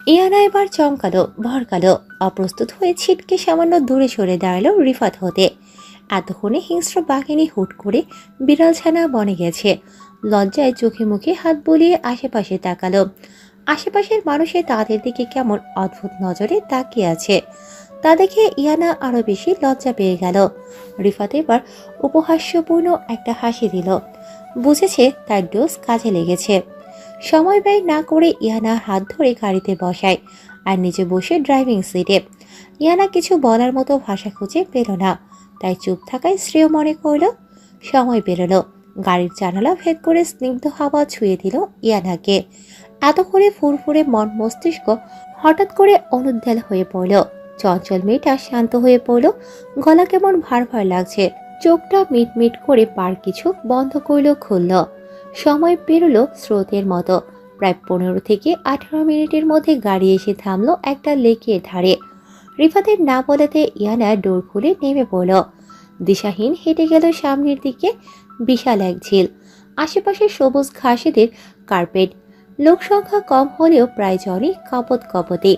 ইয়ানা এবার চমকালো, ভরকালো, অপ্রস্তুত হয়ে ছিটকে সামান্য দূরে সরে দাঁড়ালো রিফাত হতে। এতক্ষণে হিংস্র বাঘিনী হুট করে বিড়াল ছানা বনে গেছে। লজ্জায় চোখে মুখে হাত বুলিয়ে আশেপাশে তাকালো। আশেপাশের মানুষের তাদের দিকে কেমন অদ্ভুত নজরে তাকিয়ে আছে তা দেখে ইয়ানা আরো বেশি লজ্জা পেয়ে গেল। রিফাত এবার উপহাস্যপূর্ণ একটা হাসি দিল। বুঝেছে তার ডোজ কাজে লেগেছে। সময় ব্যয় না করে ইয়ানা হাত ধরে গাড়িতে বসায় আর নিজে বসে ড্রাইভিং সিটে। ইয়ানা কিছু বলার মতো ভাষা খুঁজে পেল না, তাই চুপ থাকায় শ্রেয় মনে করল। সময় বেরোলো। গাড়ির জানালা ভেদ করে স্নিগ্ধ হাওয়া ছুঁয়ে দিল ইয়ানাকে। এতক্ষণে ফুরফুরে মন মস্তিষ্ক হঠাৎ করে অনুদ্বেল হয়ে পড়ল। চঞ্চল মেয়েটা শান্ত হয়ে পড়ল। গলা কেমন ভার ভার লাগছে। চোখটা মিটমিট করে পার কিছু বন্ধ করল, খুলল। সময় পেরোলো স্রোতের মতো। প্রায় 15 থেকে 18 মিনিটের মধ্যে গাড়ি এসে থামলো একটা লেকের ধারে। রিফাতের না বলাতে ইয়ানা ডোর খুলে নেমে পড়ল। দিশাহীন হেঁটে গেল সামনের দিকে। বিশাল এক ঝিল, আশেপাশে সবুজ ঘাসেদের কার্পেট। লোক সংখ্যা কম হলেও প্রায় জনই কপত কপতে,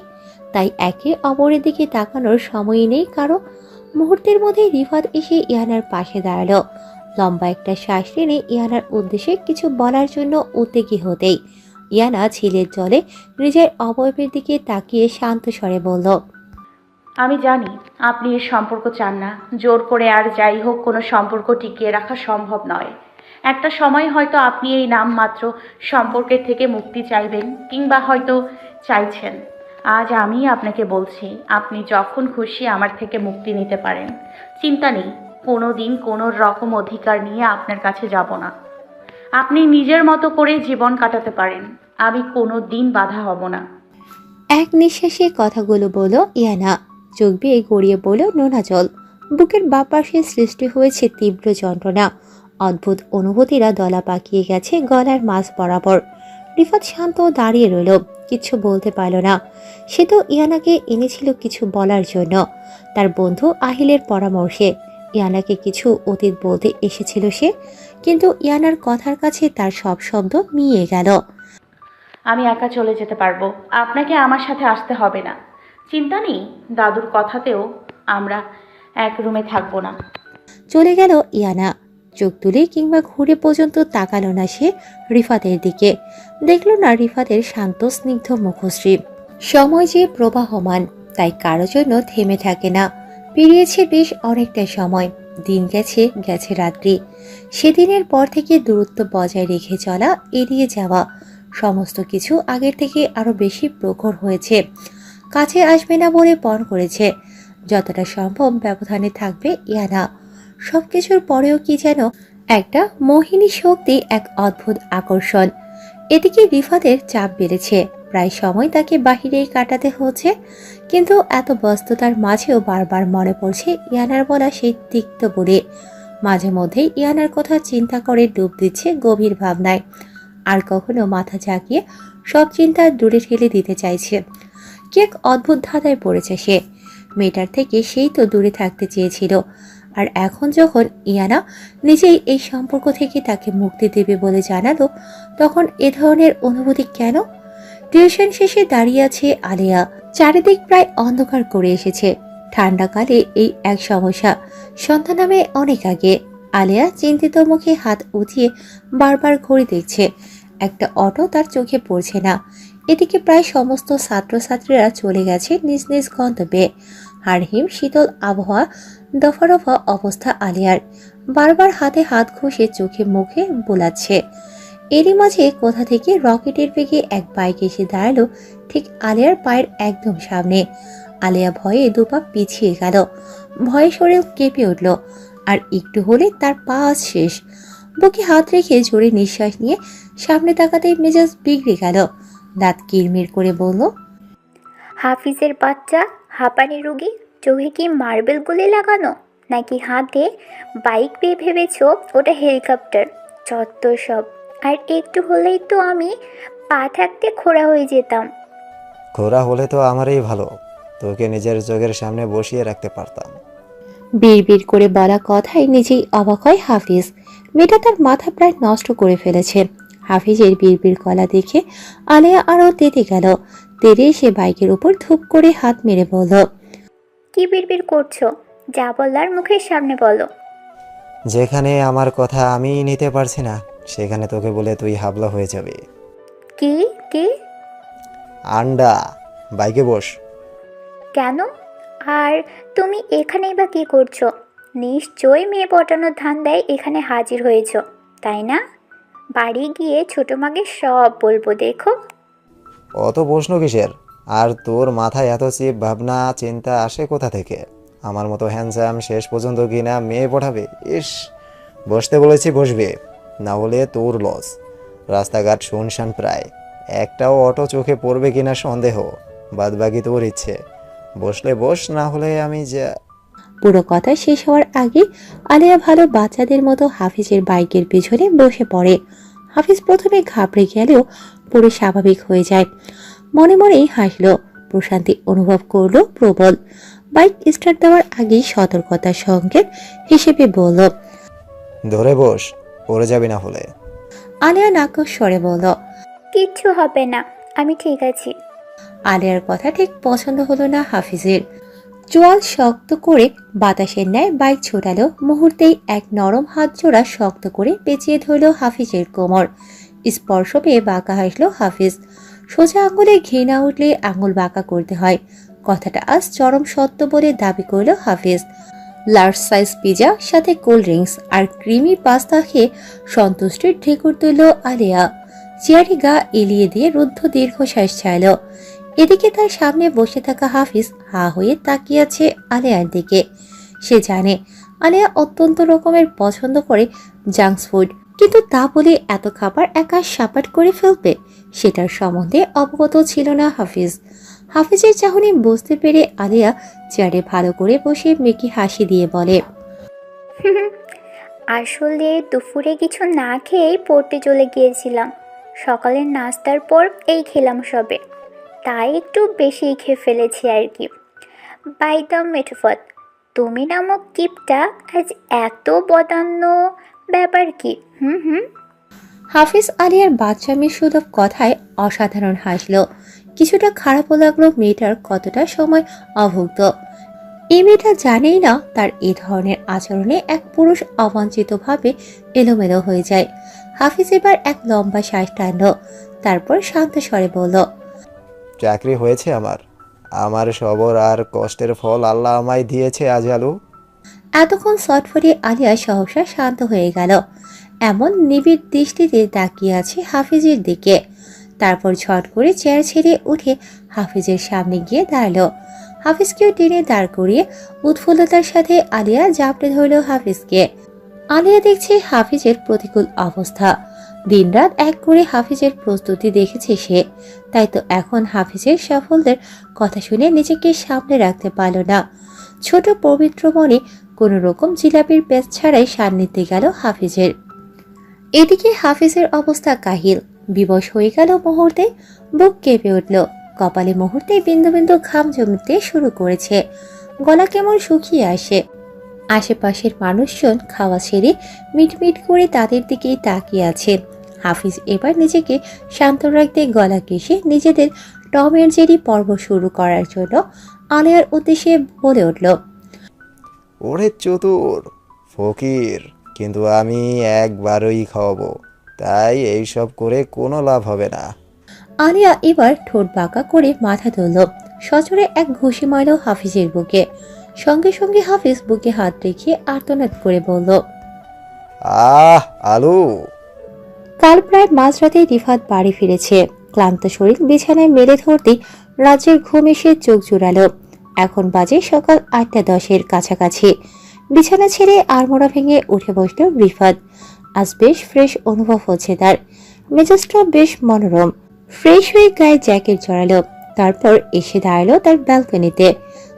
তাই একে অপরের দিকে তাকানোর সময়ই নেই কারো। মুহূর্তের মধ্যে রিফাত এসে ইয়ানার পাশে দাঁড়ালো। লম্বা একটা শ্বাস টেনে ইয়ানার উদ্দেশ্যে কিছু বলার জন্য উদ্যোগী হতেই ইয়ানা ঝিলের জলে নিজের অবয়বের দিকে তাকিয়ে শান্ত স্বরে বলল, আমি জানি আপনি এর সম্পর্ক চান না। জোর করে আর যাই হোক কোনো সম্পর্ক টিকিয়ে রাখা সম্ভব নয়। একটা সময় হয়তো আপনি এই নামমাত্র সম্পর্কের থেকে মুক্তি চাইবেন, কিংবা হয়তো চাইছেন। আজ আমি আপনাকে বলছি, আপনি যখন খুশি আমার থেকে মুক্তি নিতে পারেন। চিন্তা নেই, কোনো দিন কোনো রকম অধিকার নিয়ে আপনার কাছে যাব না। আপনি নিজের মতো করে জীবন কাটাতে পারেন। আমি কোনো দিন বাধা হব না। এক নিঃশ্বাসে কথাগুলো বলল ইয়ানা। চোখ বেয়ে গড়িয়ে পড়ল নোনা জল। বুকের বাঁ পাশে সৃষ্টি হয়েছে তীব্র যন্ত্রণা। অদ্ভুত অনুভূতিরা দলা পাকিয়ে গেছে গলার মাঝ বরাবর। রিফাত শান্ত দাঁড়িয়ে রইল, কিছু বলতে পারল না। সে তো ইয়ানাকে এনেছিল কিছু বলার জন্য, তার বন্ধু আহিলের পরামর্শে। ইয়ানাকে কিছু অতীত বলতে এসেছিল সে, কিন্তু ইয়ানার কথার কাছে তার সব শব্দ মিয়ে গেল। আমি একা চলে যেতে পারবো, আপনাকে আমার সাথে আসতে হবে না। চিন্তা নেই, দাদুর কথাতেও আমরা এক রুমে থাকবো না। চলে গেল ইয়ানা। চোখ তুলে কিংবা ঘুরে পর্যন্ত তাকালো না সে রিফাতের দিকে। দেখল না রিফাতের শান্ত স্নিগ্ধ মুখশ্রী। সময় যে প্রবাহমান, তাই কারো জন্য থেমে থাকে না। পেরিয়েছে বেশ অনেকটা সময়। দিন গেছে, গেছে রাত্রি। সেদিনের পর থেকে দূরত্ব বজায় রেখে চলা, এড়িয়ে যাওয়া, সমস্ত কিছু আগের থেকে আরো বেশি প্রখর হয়েছে। কাছে আসবে না বলে পণ করেছে। যতটা সম্ভব ব্যবধানে থাকবে ইয়ানা। সবকিছুর পরেও কি যেন একটা মোহিনী শক্তি, এক অদ্ভুত আকর্ষণ। এদিকে রিফাতের চাপ বেড়েছে। প্রায় সময় তাকে বাহিরেই কাটাতে হচ্ছে, কিন্তু এত ব্যস্ততার মাঝেও বারবার মনে পড়ছে ইয়ানার বলা সেই তিক্ত বলে। মাঝে মধ্যেই ইয়ানার কথা চিন্তা করে ডুব দিচ্ছে গভীর ভাবনায়। আর কখনো মাথা ঝাঁকিয়ে সব চিন্তা দূরে ঠেলে দিতে চাইছে। কি এক অদ্ভুত ধাঁধায় পড়েছে সে। মেয়েটার থেকে সেই তো দূরে থাকতে চেয়েছিল, আর এখন যখন ইয়ানা নিজেই এই সম্পর্ক থেকে তাকে মুক্তি দেবে বলে জানালো, তখন এ ধরনের অনুভূতি কেন? টিউশন শেষে দাঁড়িয়ে আছে আলেয়া। চারিদিক প্রায় অন্ধকার করে এসেছে। ঠান্ডাকালে এই এক সমস্যা। সন্ধ্যা নামে অনেক আগে। আলেয়া চিন্তিত মুখে হাত উঠিয়ে বারবার ঘড়ি দেখছে। একটা অটো তার চোখে পড়ছে না। এদিকে প্রায় সমস্ত ছাত্রছাত্রীরা চলে গেছে নিজ নিজ গন্তব্যে। হাড়হিম শীতল আবহাওয়া, দফা রফা অবস্থা আলিয়ার। বারবার হাতে হাত ঘষে চোখে মুখে বোলাচ্ছে। এরই মাঝে কোথা থেকে রকেটের বেগে এক বাইক এসে দাঁড়ালো ঠিক আলিয়ার পায়ের একদম সামনে। আলিয়া ভয়ে দুপা পিছিয়ে গেল। ভয়ে শরীর কেঁপে উঠল। আর একটু হলে তার পা শেষ। বুকে হাত রেখে জোরে নিঃশ্বাস নিয়ে সামনে তাকাতেই মেজাজ বিগড়ে গেল। দাঁত কিরমির করে বলল, হাফিজের বাচ্চা, হাঁপানি রুগী, চোখে কি মার্বেল গুলি লাগানো, নাকি হাতে বাইক পেয়ে ভেবেছ ওটা হেলিকপ্টার? যত সব। আর একটু হলেই তো আমি পা থাকতে খোঁড়া হয়ে যেতাম। খোরা হলে তো আমারই ভালো, তোকে নিজের চোখের সামনে বসিয়ে রাখতে পারতাম। বিড়বিড় করে বলা কথায় নিজেই অবাক হয় হাফিজ। মেয়েটা তার মাথা প্রায় নষ্ট করে ফেলেছে। হাফিজের বিড়বিড় গলা দেখে আলেয়া আরো তেতে গেল। তেরে সে বাইকের উপর ধূপ করে হাত মেরে বলল, কি বিড়বিড় করছো? যা বলার মুখের সামনে বলো। যেখানে আমার কথা আমি নিতে পারছি না, সেখানে তোকে বলে তুই হাবলা হয়ে যাবে। কি কি? আন্ডা, বাইকে বস। কেন? আর তুমি এখানেই বা কি করছো? নিশ্চয়ই মেয়ে পটানোর ধান্দায় এখানে হাজির হয়েছো, তাই না? বাড়ি গিয়ে ছোট মাকে সব বলবো, দেখো। অত প্রশ্ন কিসের? আর তোর মাথায় এত চিপ ভাবনা চিন্তা আসে কোথা থেকে? আমার মতো হ্যান্ডসাম শেষ পর্যন্ত কিনা মেয়ে পঠাবে? ইস, বসতে বলেছি বসবে, না হলে তোর লস। রাস্তাঘাট শুনশান প্রায়, একটাও অটো চোখে পড়বে কিনা সন্দেহ। বাদবাকি তোর ইচ্ছে, বসলে বস, না হলে আমি যা। পুরো কথা শেষ হওয়ার আগে আলিয়া ভালো বাচ্চাদের মতো হাফিজের বাইকের পেছনে বসে পড়ে। হাফিজ প্রথমে ঘাবড়ে গেলেও পরে স্বাভাবিক হয়ে যায়। মনে মনেই হাসলো, প্রশান্তি অনুভব করলো প্রবল। বাইক স্টার্ট দেওয়ার আগেই সতর্কতার সংকেত হিসেবে বলল, ধরে বস, পড়ে যাবি না হলে। আলিয়া নাকচ স্বরে বলল। কিচ্ছু হবে না, আমি ঠিক আছি। আলিয়ার কথা ঠিক পছন্দ হলো না হাফিজের। চোয়াল শক্ত করে বাতাসের ন্যায় বাইক ছোটালো, মুহূর্তেই এক নরম হাত জোড়া শক্ত করে পেঁচিয়ে ধরল হাফিজের কোমর। স্পর্শ পেয়ে বাঁকা হাসলো হাফিজ। সোজা আঙুলে ঘৃণা উঠলে আঙুল বাঁকা করতে হয়, কথাটা আজ চরম সত্য বলে দাবি করল হাফিজ। লার্জ সাইজ পিজা সাথে কোল্ড ড্রিঙ্কস আর ক্রিমি পাস্তা খেয়ে সন্তুষ্টির ঢেকুর তুলল আলিয়া। চেয়ারে গা এলিয়ে দিয়ে রুদ্ধ দীর্ঘশ্বাস ছাড়ল। এদিকে তার সামনে বসে থাকা হাফিজ হা হয়ে তাকিয়ে আছে আলিয়ার দিকে। সে জানে আলিয়া অত্যন্ত রকমের পছন্দ করে জাঙ্কস ফুড, কিন্তু তা বলে এত খাবার একা সাপাট করে ফেলবে সেটার সম্বন্ধে অবগত ছিল না হাফিজ। হাফিজের চাহনি বুঝতে পেরে আলিয়া চেয়ারে ভালো করে বসে মেকি হাসি দিয়ে বলে, আসলে দুপুরে কিছু না খেয়েই পড়তে চলে গিয়েছিলাম। সকালের নাস্তার পর এই খেলাম সবে, তাই একটু বেশিই খেয়ে ফেলেছি আর কি। বাই দ্য মেঠোফত, তুমি নামক কিপটা আজ এত বদান্য, ব্যাপার কি? হুম। হাফিজ আলিয়ার বাচ্চামির সুলভ কথায় অসাধারণ হাসলো। কিছুটা খারাপও লাগলো মেয়েটার কতটা সময় অভুক্ত। এই মেয়েটা জানেই না তার এই ধরনের আচরণে এক পুরুষ অবাঞ্ছিতভাবে এলোমেলো হয়ে যায়। হাফিজ এবার এক লম্বা শ্বাস টানল, তারপর শান্ত স্বরে বলল, চাকরি হয়েছে আমার, আমার সবর আর কষ্টের ফল আল্লাহ আমায় দিয়েছে আজ আলু। এতক্ষণ চটফটে আলিয়া সহসা শান্ত হয়ে গেল। এমন নিবিড় দৃষ্টিতে তাকিয়ে আছে হাফিজের দিকে। তারপর ঝট করে চেয়ার ছেড়ে উঠে হাফিজের সামনে গিয়ে দাঁড়ালো। হাফিজকেও টেনে দাঁড় করিয়ে উৎফুল্লতার সাথে আলিয়া জাপটে ধরল হাফিজকে। আলিয়া দেখছে হাফিজের প্রতিকূল অবস্থা। দিনরাত এক করে হাফিজের প্রস্তুতি দেখেছে সে, তাই তো এখন হাফিজের সাফল্যের কথা শুনে নিজেকে সামনে রাখতে পারল না। ছোট পবিত্র মনে কোনো রকম জিলাপির পেঁচ ছাড়াই সান্নিধ্যে গেল হাফিজের। এদিকে হাফিজের অবস্থা কাহিল, বিবশ হয়ে গেল মুহূর্তে। বুক কেঁপে উঠল, কপালে মুহূর্তে বিন্দু বিন্দু ঘাম জমতে শুরু করেছে। গলা কেমন শুকিয়ে আসে। আশেপাশের মানুষজন খাওয়া ছেড়ে মিটমিট করে তাদের দিকেই তাকিয়ে আছে। হাফিজ এবার নিজেকে শান্ত রাখতে গলা কেশে নিজেদের টমের জেরি পর্ব শুরু করার জন্য আলিয়ার উদ্দেশ্যে বলে উঠল, ওরে চতুর ফকির, কিন্তু আমি একবারই খাওয়াবো, তাই এইসব করে কোনো লাভ হবে না। আলিয়া এবার ঠোঁট বাঁকা করে মাথা তুলল, সজোরে এক ঘুষি মারল হাফিজের বুকে। সঙ্গে সঙ্গে হাফিজ বুকে হাত রেখে আর্তনাদ করে বলল, আহ আলু। কাল প্রায় মাঝরাতে রিফাত বাড়ি ফিরেছে। ক্লান্ত শরীর বিছানায় মেলে ধরতেই রাজ্যের ঘুম এসে চোখ জুড়ালো। এখন বাজে সকাল 8:10 কাছাকাছি। বিছানা ছেড়ে আড়মোড়া ভেঙে উঠে বসল রিফাত। আজ বেশ ফ্রেশ অনুভব হচ্ছে তার, মেজাজটা বেশ মনোরম। ফ্রেশ হয়ে গায়ে জ্যাকেট জড়ালো, তারপর এসে দাঁড়ালো তার ব্যালকনিতে।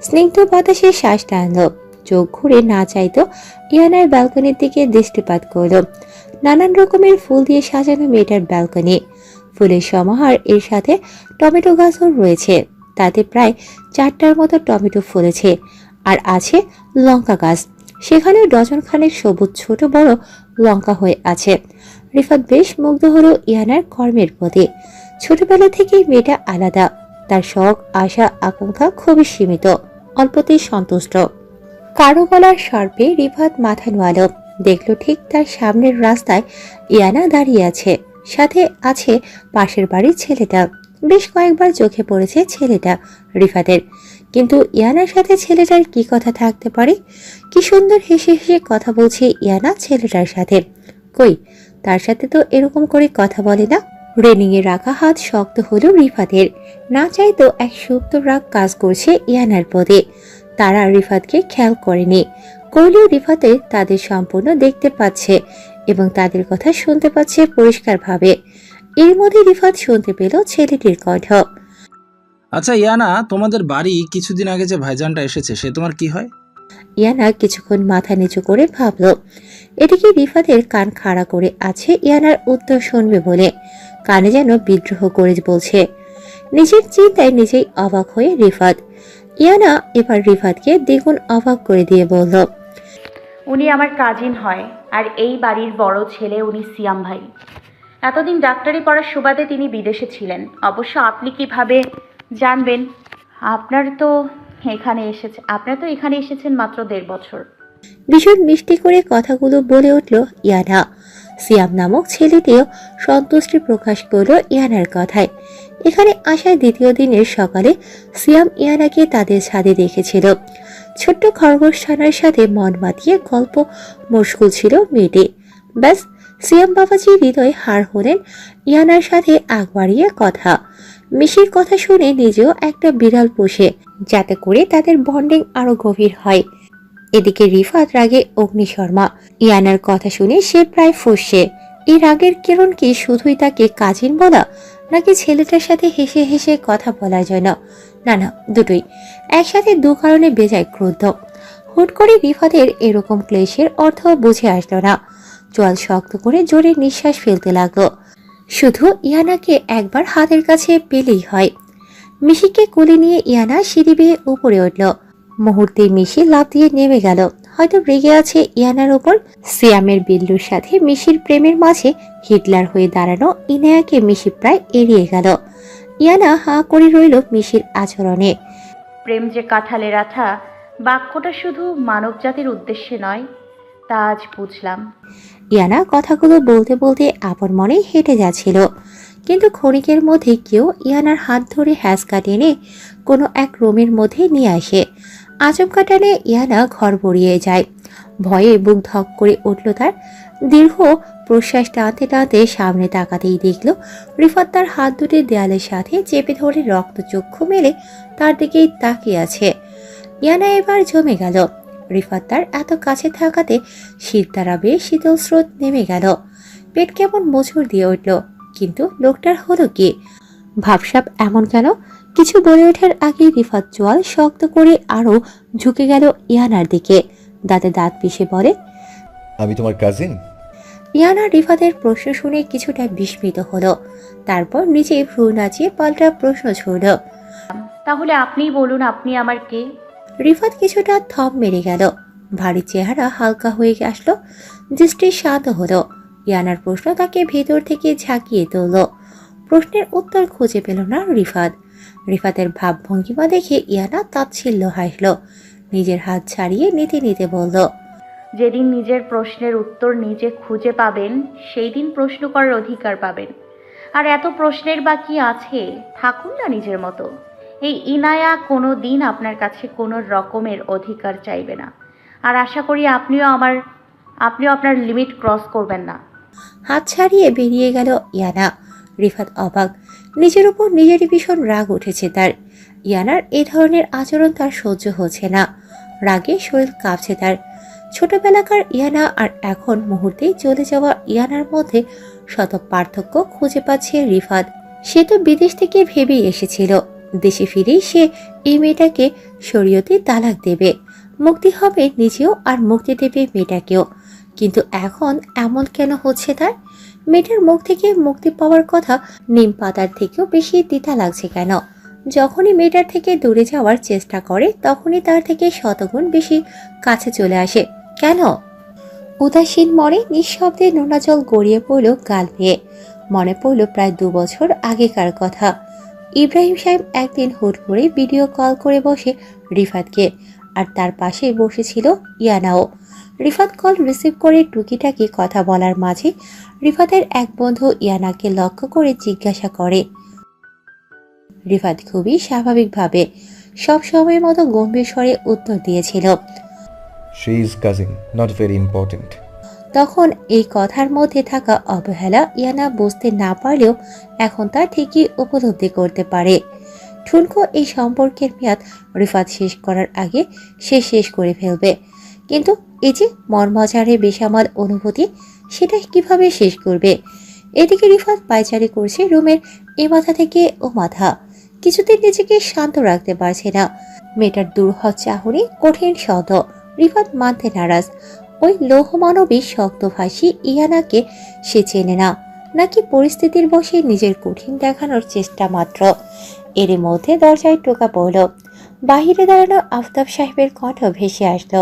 স্নিগ্ধ বাতাসে শ্বাস টানলো, চোখ ঘুরে না চাইতো ইয়ানার ব্যালকনির দিকে দৃষ্টিপাত করলো। নানান রকমের ফুল দিয়ে সাজানো মেয়েটার ব্যালকনি। ফুলের সমাহার, এর সাথে টমেটো গাছও রয়েছে। তাতে প্রায় 4টার মতো টমেটো ফলেছে, আর আছে লঙ্কা গাছ, সেখানেও ডজন খানেক সবুজ ছোট বড় লঙ্কা হয়ে আছে। রিফাত বেশ মুগ্ধ হলো ইয়ানার কর্মের প্রতি। ছোটবেলা থেকেই মেয়েটা আলাদা, তার শখ, আশা, আকাঙ্ক্ষা খুবই সীমিত, অল্পতেই সন্তুষ্ট। কারো গলার স্বর্পে রিফাত মাথা নোয়ালো। দেখলো ঠিক তার সামনের রাস্তায় ইয়ানা দাঁড়িয়ে আছে, সাথে আছে পাশের বাড়ির ছেলেটা। বেশ কয়েকবার চোখে পড়েছে ছেলেটা রিফাতের, কিন্তু ইয়ানার সাথে ছেলেটার কি কথা থাকতে পারে? কি সুন্দর হেসে হেসে কথা বলছে ইয়ানা ছেলেটার সাথে। কই, তার সাথে তো এরকম করে কথা বলে না। রেলিং এ রাখা হাত শক্ত হলো রিফাতের। না চাইতো এক সুপ্ত রাগ কাজ করছে ইয়ানার পদে। তারা রিফাতকে খেয়াল করেনি, করলেও রিফাতে তাদের সম্পূর্ণ দেখতে পাচ্ছে এবং তাদের কথা শুনতে পাচ্ছে পরিষ্কারভাবে। এর মধ্যে রিফাত শুনতে পেল ছেলেটির কণ্ঠ। আচ্ছা ইয়ানা, তোমাদের বাড়ি কিছুদিন আগে যে ভাইজানটা এসেছে সে তোমার কি হয়? ইয়ানা কিছুক্ষণ মাথা নিচু করে ভাবল। এদিকে রিফাতের কান খাড়া করে আছে ইয়ানার উত্তর শুনবে বলে। কানে যেন বিদ্রোহ করে বলছে। নিজের চিন্তায় নিজেই অবাক হয়ে রিফাত। ইয়ানা এবার রিফাতকে দ্বিগুণ অবাক করে দিয়ে বলল, উনি আমার কাজিন হয়, আর এই বাড়ির বড় ছেলে উনি সিয়াম ভাই। এতদিন ডাক্তারি পড়ার সুবাদে তিনি বিদেশে ছিলেন। অবশ্য আপনি কিভাবে জানবেন? আপনার তো এখানে এসেছেন মাত্র 1.5 বছর। ভীষণ মিষ্টি করে কথাগুলো বলে উঠল ইয়ানা। সিয়াম নামক ছেলেটিও সন্তুষ্টি প্রকাশ করলো ইয়ানার কথায়। এখানে আসার দ্বিতীয় দিনের সকালে সিয়াম ইয়ানাকে তাদের ছাদে দেখেছিল। ছোট্ট খরগোশ ছানার সাথে মন মাতিয়ে গল্প মশগুল ছিল মেয়েটি। ব্যাস, সিয়াম বাবাজি হৃদয় হার হলেন ইয়ানার সাথে আগ বাড়িয়ে কথা। মিশির কথা শুনে নিজেও একটা বিড়াল পোষে, যাতে করে তাদের বন্ডিং আরো গভীর হয়। এদিকে রিফাত রাগে অগ্নিশর্মা। ইয়ানার কথা শুনে সে প্রায় ফুঁসছে। এই রাগের কিরণ কি শুধুই তাকে কাজিন বলা, নাকি ছেলেটার সাথে হেসে হেসে কথা বলার জন্য? না না, দুটোই একসাথে, দু কারণে বেজায় ক্রুদ্ধ। হুট করে রিফাতের এরকম ক্লেশের অর্থ বুঝে আসলো না। চোয়াল শক্ত করে জোরে নিঃশ্বাস ফেলতে লাগলো। শুধু ইয়ানাকে একবার হাতের কাছে পেলেই হয়। মিশিকে কোলে নিয়ে ইয়ানা সিঁড়ি বেয়ে উপরে উঠল। মুহূর্তে মিশি লাফ দিয়ে নেমে গেল। হয়তো রেগে আছে ইয়ানার উপর। সিয়ামের বিল্লুর সাথে মিশির প্রেমের মাঝে হিটলার হয়ে দাঁড়ানো ইনায়াকে মিশি প্রায় এড়িয়ে গেল। ইয়ানা হাঁ করে রইল মিশির আচরণে। প্রেম যে কাঁঠালের আঠা, বাক্যটা শুধু মানব জাতির উদ্দেশ্যে নয়, তা আজ বুঝলাম। ইয়ানা কথাগুলো বলতে বলতে আপন মনে হেঁটে যাচ্ছিল, কিন্তু ক্ষণিকের মধ্যে কেউ ইয়ানার হাত ধরে হ্যাঁচকা টেনে কোনো এক রুমের মধ্যে নিয়ে আসে। আচমকা টানে ইয়ানা ঘর বড়িয়ে যায়। ভয়ে বুক ধক করে উঠল তার। দীর্ঘ প্রশ্বাস টানতে টানতে সামনে তাকাতেই দেখল রিফাত তার হাত দুটি দেয়ালের সাথে চেপে ধরে রক্তচক্ষু মেলে তার দিকেই তাকিয়ে আছে। ইয়ানা এবার জমে গেল। রিফাত তার এত কাছে থাকাতে শীত দ্বারা বেশ শীতল স্রোত নেমে গেল। পেট কেমন মোচড় দিয়ে উঠল। কিন্তু লোকটার হলো কি? ভাবসাব এমন কেন? কিছু বলে ওঠার আগেই রিফাত চোয়াল শক্ত করে আরো ঝুঁকে গেল ইয়ানার দিকে। দাঁতে দাঁত পিষে বলে, আমি তোমার কাজিন? ইয়ানা রিফাতের প্রশ্ন শুনে কিছুটা বিস্মিত হলো। তারপর নিজে ভ্রু নাচিয়ে পাল্টা প্রশ্ন ছুড়ল, তাহলে আপনিই বলুন, আপনি আমার কে? রিফাত কিছুটা থম মেরে গেল। ভারী চেহারা হালকা হয়ে আসলো, দৃষ্টি শান্ত হলো। ইয়ানার প্রশ্ন তাকে ভেতর থেকে ঝাঁকিয়ে তুলল। প্রশ্নের উত্তর খুঁজে পেল না রিফাত। রিফাতের ভাবভঙ্গিমা দেখে ইয়ানা তাচ্ছিল্য হাসল। নিজের হাত ছাড়িয়ে নিতে নিতে বলল, যেদিন নিজের প্রশ্নের উত্তর নিজে খুঁজে পাবেন, সেই দিন প্রশ্ন করার অধিকার পাবেন। আর এত প্রশ্নের বা কি আছে? থাকুন না নিজের মতো। এই ইনায়া কোনো দিন আপনার কাছে কোনো রকমের অধিকার চাইবে না। আর আশা করি আপনিও আপনার লিমিট ক্রস করবেন না। হাত ছাড়িয়ে বেরিয়ে গেল ইয়ানা। রিফাত অবাক। নিজের উপর নিজেরই ভীষণ রাগ উঠেছে তার। ইয়ানার এই ধরনের আচরণ তার সহ্য হচ্ছে না। রাগে শরীর কাঁপছে তার। ছোটবেলাকার ইয়ানা আর এখন মুহূর্তেই চলে যাওয়া ইয়ানার মধ্যে শত পার্থক্য খুঁজে পাচ্ছে রিফাত। সে তো বিদেশ থেকে ভেবেই এসেছিল দেশে ফিরেই সে এই মেয়েটাকে শরীয়তে তালাক দেবে, মুক্তি হবে নিজেও আর মুক্তি দেবে মেয়েটাকেও। কিন্তু এখন এমন কেন হচ্ছে তার? মেয়েটার মুখ থেকে মুক্তি পাওয়ার কথা নিম পাতার থেকেও বেশি তিতা লাগছে কেন? যখনই মেয়েটার থেকে দূরে যাওয়ার চেষ্টা করে তখনই তার থেকে শতগুণ বেশি কাছে চলে আসে কেন? উদাসীন মনে নিঃশব্দে নোনা জল গড়িয়ে পড়ল গাল বেয়ে। মনে পড়ল প্রায় 2 বছর আগেকার কথা। ইব্রাহিম সাহেব একদিন হুট করে ভিডিও কল করে বসে রিফাতকে, আর তার পাশে বসেছিল ইয়ানাও। রিফাত কল রিসিভ করে টুকিটাকি কথা বলার মাঝে রিফাতের এক বন্ধু ইয়ানাকে লক্ষ্য করে জিজ্ঞাসা করে। রিফাত খুবই স্বাভাবিকভাবে সব সময়ের মতো গম্ভীর স্বরে উত্তর দিয়েছিল। She is cousin, not very important. তখন এই কথার মধ্যে থাকা অবহেলা ইয়ানা বুঝতে না পারলেও এখন তা ঠিকই উপলব্ধি করতে পারে। ঠুনকো এই সম্পর্কের মেয়াদ রিফাত শেষ করার আগে সে শেষ করে ফেলবে, কিন্তু এই যে মর্মজারে বেসামাল অনুভূতি, সেটা কিভাবে শেষ করবে? এদিকে রিফাত পায়চারি করছে রুমের এ মাথা থেকে ও মাথা, কিছুতেই নিজেকে শান্ত রাখতে পারছে না। মেয়েটার দুর্হৎ চাহনি কঠিন শব্দ, রিফাত মানতে নারাজ। ওই লৌহমানবী শক্তভাষী ইয়ানাকে সে চেনে না, নাকি পরিস্থিতির বশে নিজের কঠিন দেখানোর চেষ্টা মাত্র। এর মধ্যে দরজায় টোকা পড়ল। বাহিরে দাঁড়ানো আফতাব সাহেবের কণ্ঠ ভেসে আসলো।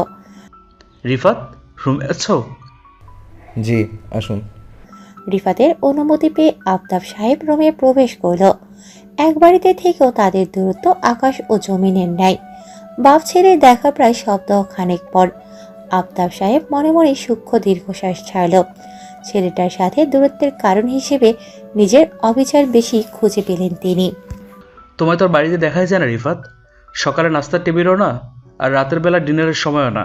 রিফাত, রুমে আছো? জি, আসুন। রিফাতের অনুমতি পেয়ে আফতাব সাহেব রুমে প্রবেশ করল। এক বাড়িতে থেকেও তাদের দূরত্ব আকাশ ও জমিনের ন্যায়। বাপ ছেলে দেখা প্রায় সপ্তাহ খানেক পর আফতাব সাহেব মনে মনে সূক্ষ্ম দীর্ঘশ্বাস ছাড়ল। ছেলেটার সাথে দূরত্বের কারণ হিসেবে নিজের অবিচার বেশি খুঁজে পেলেন তিনি। তোমায় তোর বাড়িতে দেখাই যায় না রিফাত। সকালে নাস্তার টেবিলও না, আর রাতের বেলা ডিনারের সময়ও না।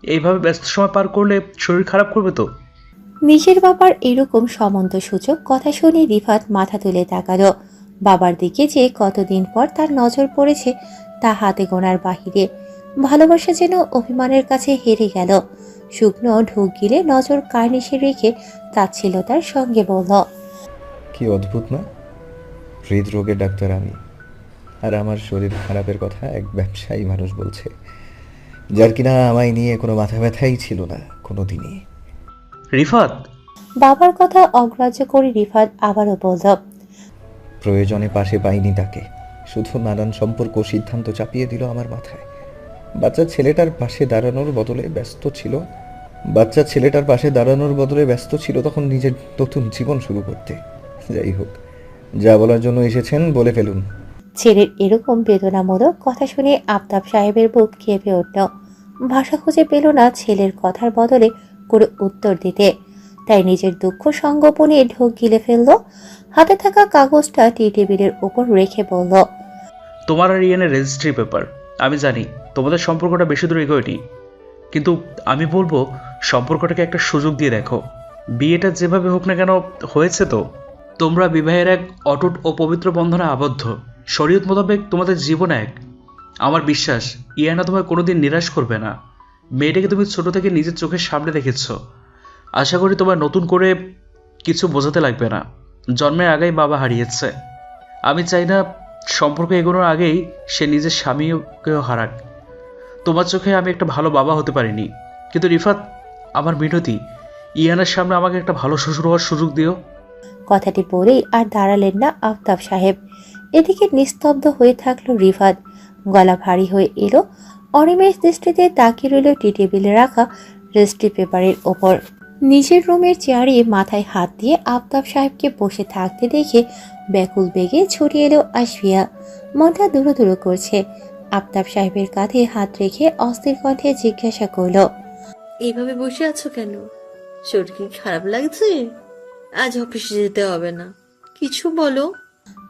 এইভাবে ব্যস্ত সময় পার করলে শরীর খারাপ করবে তো। নিজের বাবার এরকম সম্বন্ধসূচক কথা শুনে রিফাত মাথা তুলে তাকালো। বাবার দিকে যে কতদিন পর তার নজর পড়েছে তা হাতে গোনার বাহিরে। ভালোবাসা যেন অভিমানের কাছে হেরে গেল। শুকনো ঢোক গিলে নজর কার্নিশে রেখে তাচ্ছিলতার সঙ্গে বলল, কি অদ্ভুত না? হৃদরোগের ডাক্তার আমি, আর আমার শরীর খারাপের কথা এক ব্যবসায়ী মানুষ বলছে, যার কিনা আমায় নিয়ে কোনো মাথা ব্যথাই ছিল না কোনো দিনই। রিফাত, বাবার কথা অগ্রাহ্য করে রিফাত আবারও বলল, প্রয়োজনে পাশে পাইনি তাকে, শুধু নানান সম্পর্ক সিদ্ধান্ত চাপিয়ে দিল আমার মাথায়। বাচ্চা ছেলেটার পাশে দাঁড়ানোর বদলে ব্যস্ত ছিল তখন নিজের নতুন জীবন শুরু করতে। যাই হোক, যা বলার জন্য এসেছেন বলে ফেলুন। ছেলের এরকম বেদনামূলক কথা শুনে আফতাব সাহেবের বুক কেঁপে উঠল। ভাষা খুঁজে পেল না ছেলের কথার বদলে করে উত্তর দিতে, তাই নিজের দুঃখ সংগোপনে ঢোক গিলে ফেলল। হাতে থাকা কাগজটা টি টেবিলের উপর রেখে বলল, তোমার আর ইয়ানের রেজিস্ট্রি পেপার। আমি জানি তোমাদের সম্পর্কটা বেশি দূর এগোয়নি, কিন্তু আমি বলবো সম্পর্কটাকে একটা সুযোগ দিয়ে দেখো। বিয়েটা যেভাবে হোক না কেন হয়েছে তো। তোমরা বিবাহের এক অটুট ও পবিত্র বন্ধনে আবদ্ধ। শরীয়ত মোতাবেক তোমাদের জীবন এক। আমার বিশ্বাস ইয়ানা তোমায় কোনোদিন নিরাশ করবে না। মেয়েটাকে তুমি ছোট থেকে নিজের চোখের সামনে দেখেছ। আশা করি তোমার নতুন করে কিছু বোঝাতে লাগবে না। জন্মের আগেই বাবা হারিয়েছে। আমি চাই না সম্পর্ক এগোনোর আগেই সে নিজের স্বামীকেও হারাক। তোমার চোখে আমি একটা ভালো বাবা হতে পারিনি, কিন্তু রিফাত, আমার মিনতি, ইয়ানার সামনে আমাকে একটা ভালো শ্বশুর হওয়ার সুযোগ দিও। কথাটি বলেই আর দাঁড়ালেন না আফতাব সাহেব। এদিকে নিস্তব্ধ হয়ে থাকলো রিফাত। গলা ভারী হয়ে এলো। অনিমেষ দৃষ্টিতে তাকিয়ে রইল টি টেবিলে রাখা রেজিস্ট্রি পেপারের ওপর। নিজের রুমের চেয়ারে মাথায় হাত দিয়ে আফতাব সাহেবকে বসে থাকতে দেখে ব্যাকুল বেগে ছুটে এলো আশফিয়া। মনটা দুরু দুরু করছে। আফতাব সাহেবের কাঁধে হাত রেখে অস্থির কণ্ঠে জিজ্ঞাসা করল, এইভাবে বসে আছো কেন? শরীর কি খারাপ লাগছে? আজ অফিসে যেতে হবে না, কিছু বলো।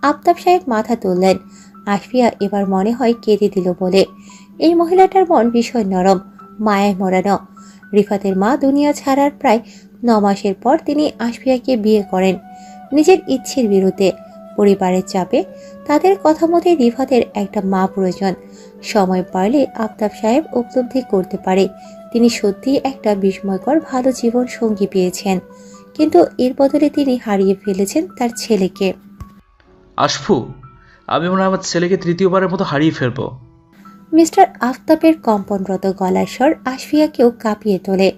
আফতাব সাহেব মাথা তুললেন। আশফিয়া এবার মনে হয় কেঁদে দিল বলে। এই মহিলাটার মন ভীষণ নরম, মায়ায় মোড়ানো। রিফাতের মা দুনিয়া ছাড়ার প্রায় 9 মাসের পর তিনি আশফিয়াকে বিয়ে করেন, নিজের ইচ্ছের বিরুদ্ধে। পরিবারের চাপে তাদের কথা মতে রিফাতের একটা মা প্রয়োজন। সময় পারলে আফতাব সাহেব উপলব্ধি করতে পারে তিনি সত্যিই একটা বিস্ময়কর ভালো জীবন সঙ্গী পেয়েছেন, কিন্তু এর বদলে তিনি হারিয়ে ফেলেছেন তার ছেলেকে। আশফু, আমি মনে হয় আমার ছেলেকে তৃতীয়বারের মতো হারিয়ে ফেলবো। মিস্টার আফতাবের কম্পনরত গলার স্বর আশফিয়াকেও কাঁপিয়ে তোলে।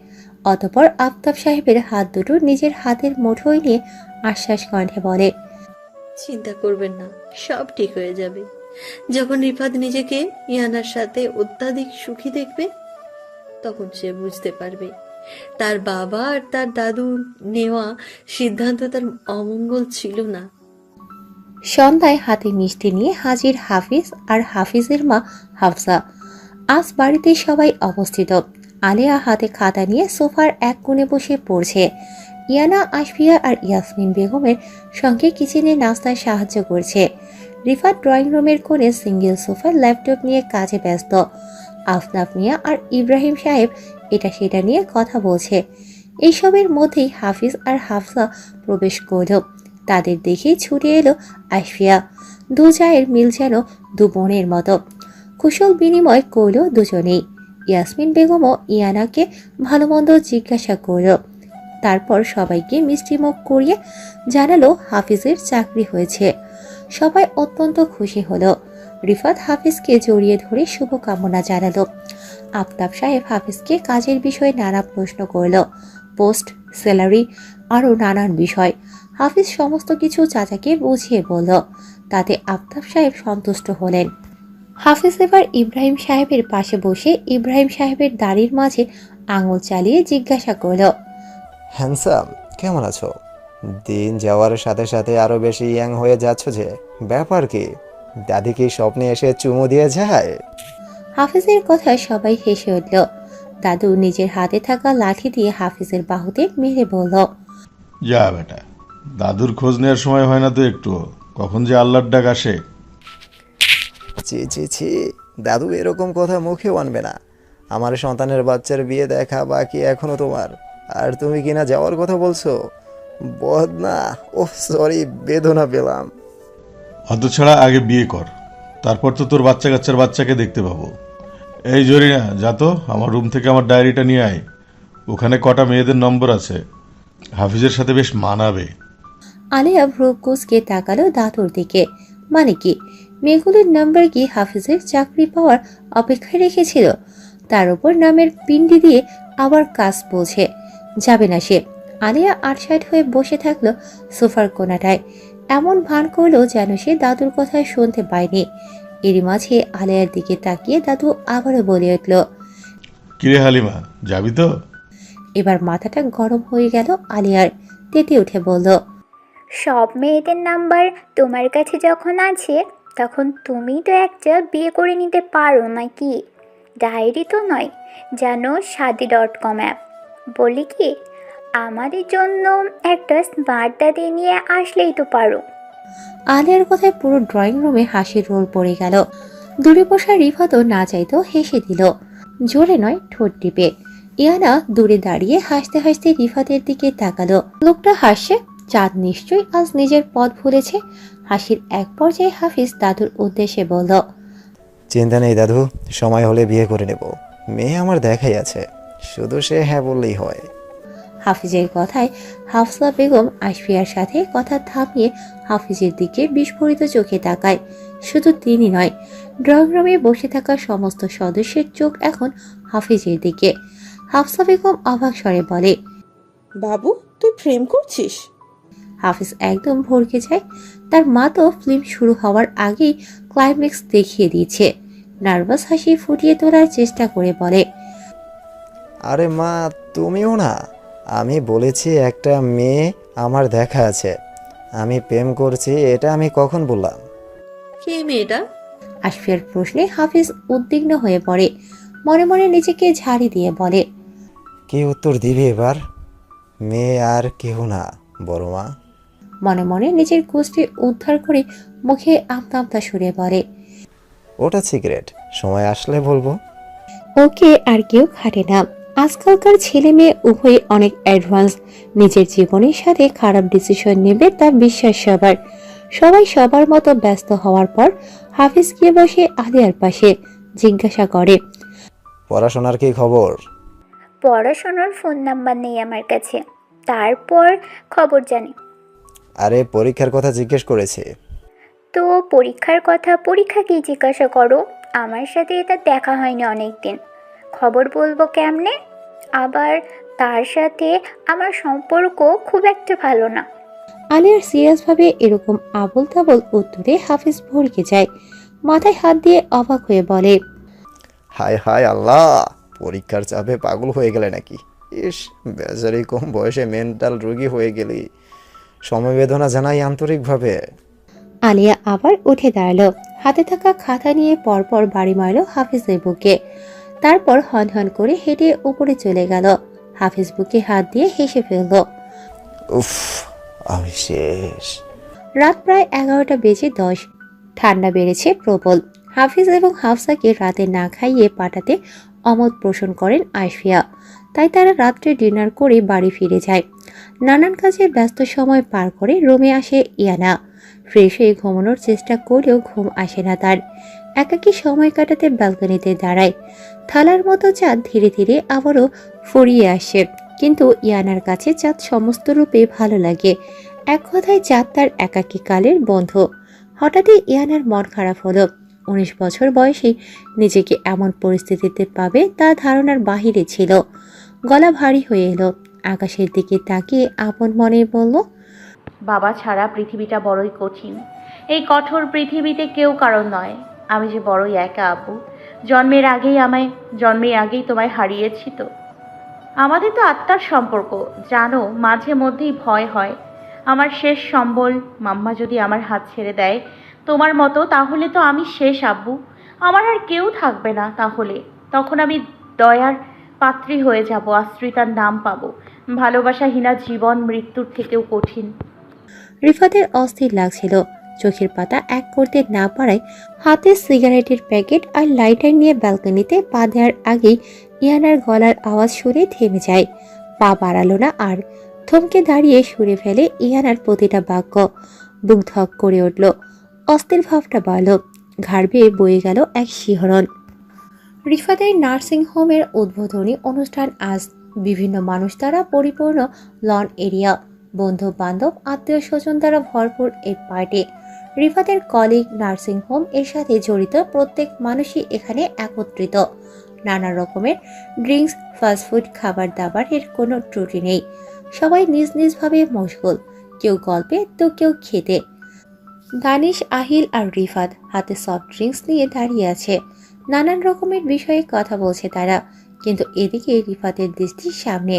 অতঃপর আফতাব সাহেবের হাত দুটো নিজের হাতের মুঠোয় নিয়ে আশ্বাস কণ্ঠে বলে, চিন্তা করবেন না, সব ঠিক হয়ে যাবে। যখন রিফাত নিজেকে ইয়ানার সাথে অত্যাধিক সুখী দেখবে, তখন সে বুঝতে পারবে তার বাবা আর তার দাদু নেওয়া সিদ্ধান্ত তার অমঙ্গল ছিল না। সন্ধ্যায় হাতে মিষ্টি নিয়ে হাজির হাফিজ আর হাফিজের মা হাফসা। আজ বাড়িতে সবাই অবস্থিত। আলেয়া হাতে খাতা নিয়ে সোফার এক কোণে বসে পড়ছে। ইয়ানা, আশফিয়া আর ইয়াসমিন বেগমের সঙ্গে কিচেনে নাস্তায় সাহায্য করছে। রিফাত ড্রয়িং রুমের কোণে সিঙ্গেল সোফার ল্যাপটপ নিয়ে কাজে ব্যস্ত। আফনাফ মিয়া আর ইব্রাহিম সাহেব এটা সেটা নিয়ে কথা বলছে। এইসবের মধ্যেই হাফিজ আর হাফসা প্রবেশ করল। তাদের দেখেই ছুটে এলো আশফিয়া। দু জায়ের মিল যেন দু বোনের মতো। কুশল বিনিময় করল দুজনেই। ইয়াসমিন বেগমও ইয়ানাকে ভালো মন্দ জিজ্ঞাসা করল। তারপর সবাইকে মিষ্টিমুখ করিয়ে জানালো হাফিজের চাকরি হয়েছে। সবাই অত্যন্ত খুশি হলো। রিফাত হাফিজকে জড়িয়ে ধরে শুভকামনা জানালো। আফতাব সাহেব হাফিজকে কাজের বিষয়ে নানা প্রশ্ন করল। পোস্ট, স্যালারি, আরও নানান বিষয়। হাফিজ সমস্ত কিছু চাচাকে বুঝিয়ে বলল। তাতে আফতাব সাহেব সন্তুষ্ট হলেন। হাফিজ এবার ইব্রাহিম সাহেবের পাশে বসে ইব্রাহিম সাহেবের দাড়ির মাঝে আঙুল চালিয়ে জিজ্ঞাসা করল, হ্যান্ডসাম, কেমন আছো? দিন যাওয়ার সাথে সাথে আরো বেশি ইয়াং হয়ে যাচ্ছ যে, ব্যাপার কি? দাদি কি স্বপ্নে এসে চুমু দিয়ে যায়? হাফিজের কথায় সবাই হেসে উঠল। দাদু নিজের হাতে থাকা লাঠি দিয়ে হাফিজের বাহুতে মেরে বলল, যা বেটা, দাদুর খোঁজ নেওয়ার সময় হয় না তো একটু, কখন যে আল্লাহর ডাক আসে। ছি ছি ছি, দাদু এরকম কথা মুখেও আনবে না। আমার সন্তানের বাচ্চার বিয়ে দেখা বাকি এখনো তোমার, আর তুমি কিনা যাওয়ার কথা বলছো? বদনা, ওহ সরি, বেদনা পেলাম। অত ছাড়া আগে বিয়ে কর, তারপর তো তোর বাচ্চা কাচ্চার বাচ্চাকে দেখতে পাবো। এই জরিনা, যা তো আমার রুম থেকে আমার ডায়েরিটা নিয়ে আয়। ওখানে কটা মেয়েদের নম্বর আছে, হাফিজের সাথে বেশ মানাবে। আলিয়া ভ্রু কুঁচকে তাকালো দাদুর দিকে। মানে কি, মেয়েগুলোর নাম্বার কি হাফিজের চাকরি পাওয়ার অপেক্ষায় রেখেছিল? তার উপর নামের পিন্ডি দিয়ে আবার কাজ বলছে। যাবে না সে। আলিয়া আটসাইট হয়ে বসে থাকলো সোফার কোনাটায়। এমন ভান করলো যেন সে দাদুর কথা শুনতে পায়নি। এরই মাঝে আলিয়ার দিকে তাকিয়ে দাদু আবারও বলে উঠল, কিরে হালিমা, যাবি তো? এবার মাথাটা গরম হয়ে গেল আলিয়ার। তেতে উঠে বলল, সব মেয়েদের নাম্বার তোমার কাছে যখন আছে, তখন তুমি তো একটা বিয়ে করে নিতে পারো নাকি? ডায়েরি তো নয়, জানো শাদি.com অ্যাপ। বলি কি, আমাদের জন্য একটা স্মার্ট দাদি নিয়ে আসলেই তো পারো। আলিয়ার কথায় পুরো ড্রয়িং রুমে হাসির রোল পড়ে গেল। দূরে বসা রিফাতও না চাইতেও হেসে দিল, জোরে নয়, ঠোঁট টিপে। ইয়ানা দূরে দাঁড়িয়ে হাসতে হাসতে রিফাতের দিকে তাকালো। লোকটা হাসছে, চাঁদ নিশ্চয়ই আজ নিজের পথ ভুলেছে। হাসির এক পর্যায়ে হাফিজ দাদুর উদ্দেশ্যে বলল, চিন্তা নেই দাদু, সময় হলে বিয়ে করে নেব। মেয়ে আমার দেখাই আছে, শুধু সে হ্যাঁ বললেই হয়। হাফিজের কথায় হাফসা বেগম আশফিয়ার সাথে কথা থামিয়ে হাফিজের দিকে বিস্ফোরিত চোখে তাকায়। শুধু তিনি নয়, ড্রয়িং রুমে বসে থাকা সমস্ত সদস্যের চোখ এখন হাফিজের দিকে। হাফসা বেগম অবাক স্বরে বলে, বাবু, তুই প্রেম করছিস? হাফিজ একদম ভড়কে যায়। তার মা তো ফিল্ম শুরু হওয়ার আগেই ক্লাইম্যাক্স দেখিয়ে দিয়েছে। নার্ভাস হাসি ফুটিয়ে তোলার চেষ্টা করে বলে, আরে মা, তুমিও না। আমি বলেছি একটা মেয়ে আমার দেখা আছে, আমি প্রেম করছি, এটা আমি কখন বললাম? কে মেয়েটা? আশফিয়ার প্রশ্নে হাফিজ উদ্বিগ্ন হয়ে পড়ে। মনে মনে নিজেকে ঝাড়ি দিয়ে বলে, কি উত্তর দিবি এবার? মেয়ে আর কেউ না, বড় মা। মনে মনে নিজের গোষ্ঠী উদ্ধার করে মুখে আমতা আমতা সুরে বলে, ওটা সিক্রেট, সময় আসলে বলবো। ওকে আর কেউ খাটে না। আজকালকার ছেলে মেয়ে উভয়ই অনেক অ্যাডভান্স। নিজের জীবনের সাথে খারাপ ডিসিশন নেবে তা বিশ্বাস সবার। সবাই সবার মতো ব্যস্ত হওয়ার পর হাফিজ গিয়ে বসে আলিয়ার পাশে। জিজ্ঞাসা করে, পড়াশোনার কি খবর? পড়াশোনার ফোন নাম্বার নেই আমার কাছে, তারপর খবর জানি। আরে পরীক্ষার কথা জিজ্ঞেস করেছে। তো পরীক্ষার কথা পরীক্ষাকেই জিজ্ঞাসা করো। আমার সাথে এটা দেখা হয়নি অনেক দিন, খবর বলবো কেমনে? আবার তার সাথে আমার সম্পর্ক খুব একটা ভালো না। আলিয়ার সিরিয়াসভাবে এরকম আবল তাবল উত্তরে হাফিজ ভরকে যায়। মাথায় হাত দিয়ে অবাক হয়ে বলে, হায় হায় আল্লাহ, পরীক্ষার চাপে পাগল হয়ে গেলে নাকি? ইস, বেচারি কম বয়সে মেন্টাল রোগী হয়ে গেলি। সমবেদনা জানাই আন্তরিকভাবে। আলিয়া আবার উঠে দাঁড়ালো, হাতে থাকা খাতা নিয়ে পরপর বাড়ি মারল হাফিজের বুকে। তারপর হন হন করে হেঁটে উপরে চলে গেল। হাফিজ বুকে হাত দিয়ে হেসে ফেলল। উফ, আমি শেষ। রাত প্রায় 11:10। ঠান্ডা বেড়েছে প্রবল। হাফিজ এবং হাফসাকে রাতে না খাইয়ে পাঠাতে অমত পোষণ করেন আশফিয়া। তাই তারা রাত্রে ডিনার করে বাড়ি ফিরে যায়। নানান কাজে ব্যস্ত সময় পার করে রুমে আসে ইয়ানা। ফ্রেশ হয়ে ঘুমানোর চেষ্টা করলেও ঘুম আসে না তার। একাকী সময় কাটাতে ব্যালকনিতে দাঁড়ায়। থালার মতো চাঁদ ধীরে ধীরে আবারও ফুরিয়ে আসে, কিন্তু ইয়ানার কাছে চাঁদ সমস্ত রূপে ভালো লাগে। এক কথায় চাঁদ তার একাকী কালের বন্ধু। হঠাৎই ইয়ানার মন খারাপ হলো। 19 বছর বয়সে নিজেকে এমন পরিস্থিতিতে পাবে তা ধারণার বাহিরে ছিল। গলা ভারী হয়ে এলো। আকাশের দিকে তাকিয়ে আপন মনে বলল, বাবা ছাড়া পৃথিবীটা বড়ই কঠিন। এই কঠোর পৃথিবীতে কেউ কারণ নয়। আমি যে বড়ই একা আব্বু। জন্মের আগেই তোমায় হারিয়েছি তো। আমাদের তো আত্মার সম্পর্ক, জানো, মাঝে মধ্যেই ভয় হয়। আমার শেষ সম্বল মাম্মা যদি আমার হাত ছেড়ে দেয় তোমার মতো, তাহলে তো আমি শেষ আব্বু। আমার আর কেউ থাকবে না তাহলে। তখন আমি দয়ার পাত্রী হয়ে যাব, আশ্রিতার নাম পাবো। ভালোবাসাহীনা জীবন মৃত্যুর থেকেও কঠিন। রিফাতের অস্থির লাগছিল। চোখের পাতা এক করতে না পারায় হাতে সিগারেটের প্যাকেট আর লাইটার নিয়ে ব্যালকনিতে পা দেওয়ার আগেই ইয়ানার গলার আওয়াজ শুনে থেমে যায়। পা বাড়ালো না আর, থমকে দাঁড়িয়ে শুনে ফেলে ইয়ানার প্রতিটা বাক্য। বুক ধক করে উঠল, অস্থির ভাবটা বাড়ল, ঘাড় বেয়ে বয়ে গেল এক শিহরণ। রিফাতের নার্সিং হোমের উদ্বোধনী অনুষ্ঠান আজ। বিভিন্ন মানুষ দ্বারা পরিপূর্ণ লন এরিয়া। বন্ধু বান্ধব আত্মীয় স্বজন দ্বারা ভরপুর এই পার্টি। রিফাতের কলিগ নার্সিং হোম এর সাথে জড়িত প্রত্যেক মানুষই এখানে একত্রিত। নানা রকমের ড্রিঙ্কস, ফাস্টফুড, খাবার দাবারের কোনো ত্রুটি নেই। সবাই নিজ নিজভাবে মশগুল, কেউ গল্পে তো কেউ খেতে। দানিশ, আহিল আর রিফাত হাতে সফট ড্রিঙ্কস নিয়ে দাঁড়িয়ে আছে। নানান রকমের বিষয়ে কথা বলছে তারা, কিন্তু এদিকে রিফাতের দৃষ্টির সামনে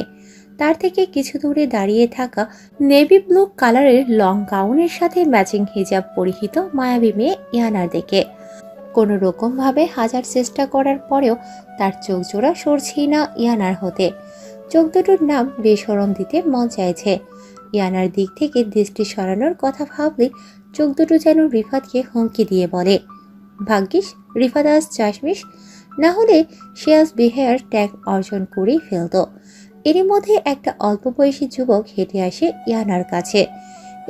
তার থেকে কিছু দূরে দাঁড়িয়ে থাকা নেভি ব্লু কালারের লং গাউনের সাথে ম্যাচিং হিজাব পরিহিত মায়াবী মেয়ে ইয়ানার দিকে। কোনো রকম ভাবে হাজার চেষ্টা করার পরেও তার চোখ জোড়া সরছেই না ইয়ানার হতে। চোখ দুটোর নাম বেশরম দিতে মন চাইছে। ইয়ানার দিক থেকে দৃষ্টি সরানোর কথা ভাবলে চোখ দুটো যেন রিফাতকে হুমকি দিয়ে বলে, ভাগ্যিস রিফাত আজ চাশমিশ, না হলে সে আজ বেহায়ার ট্যাগ অর্জন করেই ফেলত। এরই মধ্যে একটা অল্প বয়সী যুবক হেঁটে আসে ইয়ানার কাছে।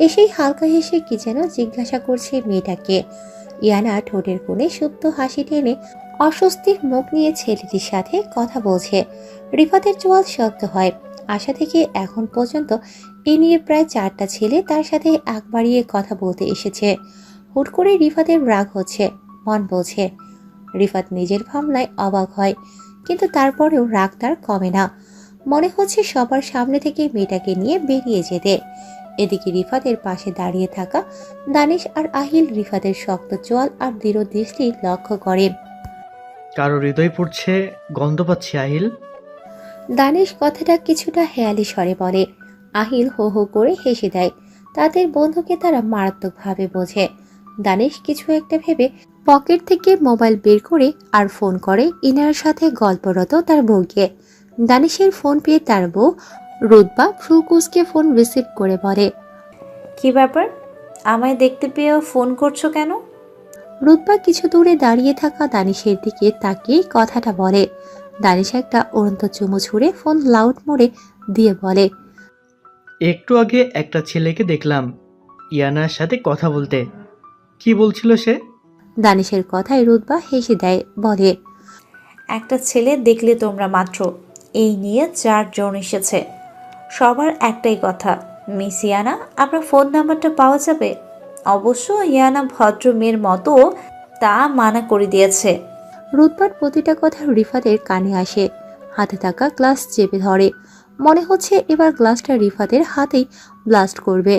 এসেই হালকা হেসে কি যেন জিজ্ঞাসা করছে মেয়েটাকে। ইয়ানা ঠোঁটের কোণে সুপ্ত হাসি টেনে অস্বস্তির মুখ নিয়ে ছেলেটির সাথে কথা বলছে। রিফাতের চোয়াল শক্ত হয়। আশা থেকে এখন পর্যন্ত এ নিয়ে প্রায় 4টা ছেলে তার সাথে আগ বাড়িয়ে কথা বলতে এসেছে। হুট করে রিফাতের রাগ হচ্ছে, মন বলছে। রিফাত নিজের ভাবনায় অবাক হয়, কিন্তু তারপরেও রাগ তার কমে না। মনে হচ্ছে সবার সামনে থেকে মেয়েটাকে নিয়ে বেরিয়ে যেতে। এদিকে রিফাতের পাশে দাঁড়িয়ে থাকা দানিশ আর আহিল রিফাতের শক্ত চোয়াল আর দৃঢ় দৃষ্টি লক্ষ্য করে। কারো হৃদয় পড়ছে, গন্ধ পাচ্ছি আহিল। দানিশ কথাটা কিছুটা হেয়ালি স্বরে বলে। আহিল হো হো করে হেসে দেয়। তাদের বন্ধুকে তারা মারাত্মকভাবে বোঝে। দানিশ কিছু একটা ভেবে পকেট থেকে মোবাইল বের করে আর ফোন করে ইনার সাথে গল্পরত তার বউকে। দানিশের ফোন পেয়ে তার বউ রুতবা ফ্রুকুসকে ফোন রিসিভ করে বলে, কি ব্যাপার, আমায় দেখতে পেয়েও ফোন করছো কেন? রুতবা কিছু দূরে দাঁড়িয়ে থাকা দানিশের দিকে তাকিয়ে কথাটা বলে। দানিশ একটা উড়ন্ত চুমু ছুঁড়ে ফোন লাউড মোডে দিয়ে বলে, একটু আগে একটা ছেলেকে দেখলাম ইয়ানার সাথে কথা বলতে। কি বলছিল সে? দানিশের কথায় রুতবা হেসে দেয়, বলে, একটা ছেলে দেখলে তোমরা মাত্র, এই নিয়ে 4 জন এসেছে। সবার একটাই কথা, মিস ইয়ানা, আপনার ফোন নাম্বারটা পাওয়া যাবে? অবশ্য ইয়ানা ভদ্র মেয়ের মতো তা মানা করে দিয়েছে। রুতবার প্রতিটা কথা রিফাতের কানে আসে। হাতে থাকা গ্লাস চেপে ধরে। মনে হচ্ছে এবার গ্লাসটা রিফাতের হাতেই ব্লাস্ট করবে।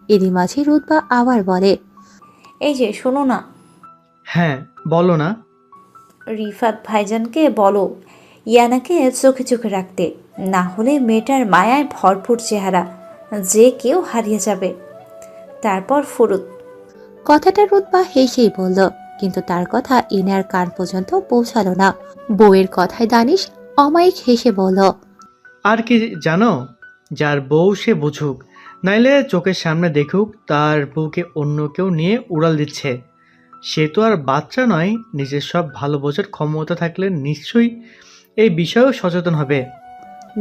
এরই মাঝে রুতবা আবার বলে, এই যে শোনো না। হ্যাঁ বলো না। রিফাত ভাইজানকে বলো ইয়ানাকে চোখে চোখে রাখতে, না হলে মেয়েটার মায়ায় ভরপুর চেহারা, যে কেউ হারিয়ে যাবে। তারপর ফুরুত। কথাটা রুতবা হেসেই বলল, কিন্তু তার কথা ইনার কান পর্যন্ত পৌঁছালো না। বউয়ের কথায় দানিশ অমায়িক হেসে বলল, আর কি জানো, যার বউ সে বুঝুক, নাইলে চোখের সামনে দেখুক তার বউকে অন্য কেউ নিয়ে উড়াল দিচ্ছে। সে তো আর বাচ্চা নয়, নিজের সব ভালো বোঝার ক্ষমতা থাকলে নিশ্চয়ই এই বিষয়েও সচেতন হবে।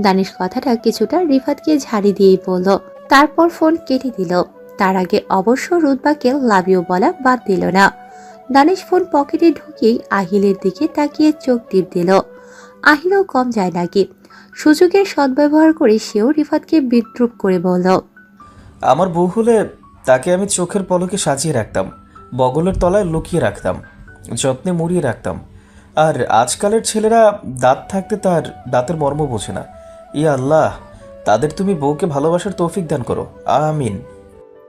দানিশ কথাটা কিছুটা রিফাতকে ঝাড়ি দিয়েই বলল, তারপর ফোন কেটে দিল। তার আগে অবশ্য রুতবাকে লাভ ইউ বলা বাদ দিল না। দানিশ ফোন পকেটে ঢুকিয়েই আহিলের দিকে তাকিয়ে চোখ টিপ দিল। আহিলও কম যায় নাকি, সুযোগের সদ্ব্যবহার করে সেও রিফাতকে বিদ্রুপ করে বলল, আমার বউ হলে তাকে আমি চোখের পলকে সাজিয়ে রাখতাম, বগলের তলায় লুকিয়ে রাখতাম, যত্নে মুড়িয়ে রাখতাম। আর আজকালের ছেলেরা দাঁত থাকতে তার দাঁতের মর্ম বোঝে না। ইয়া আল্লাহ, তাদের তুমি বউকে ভালোবাসার তৌফিক দান করো, আমিন।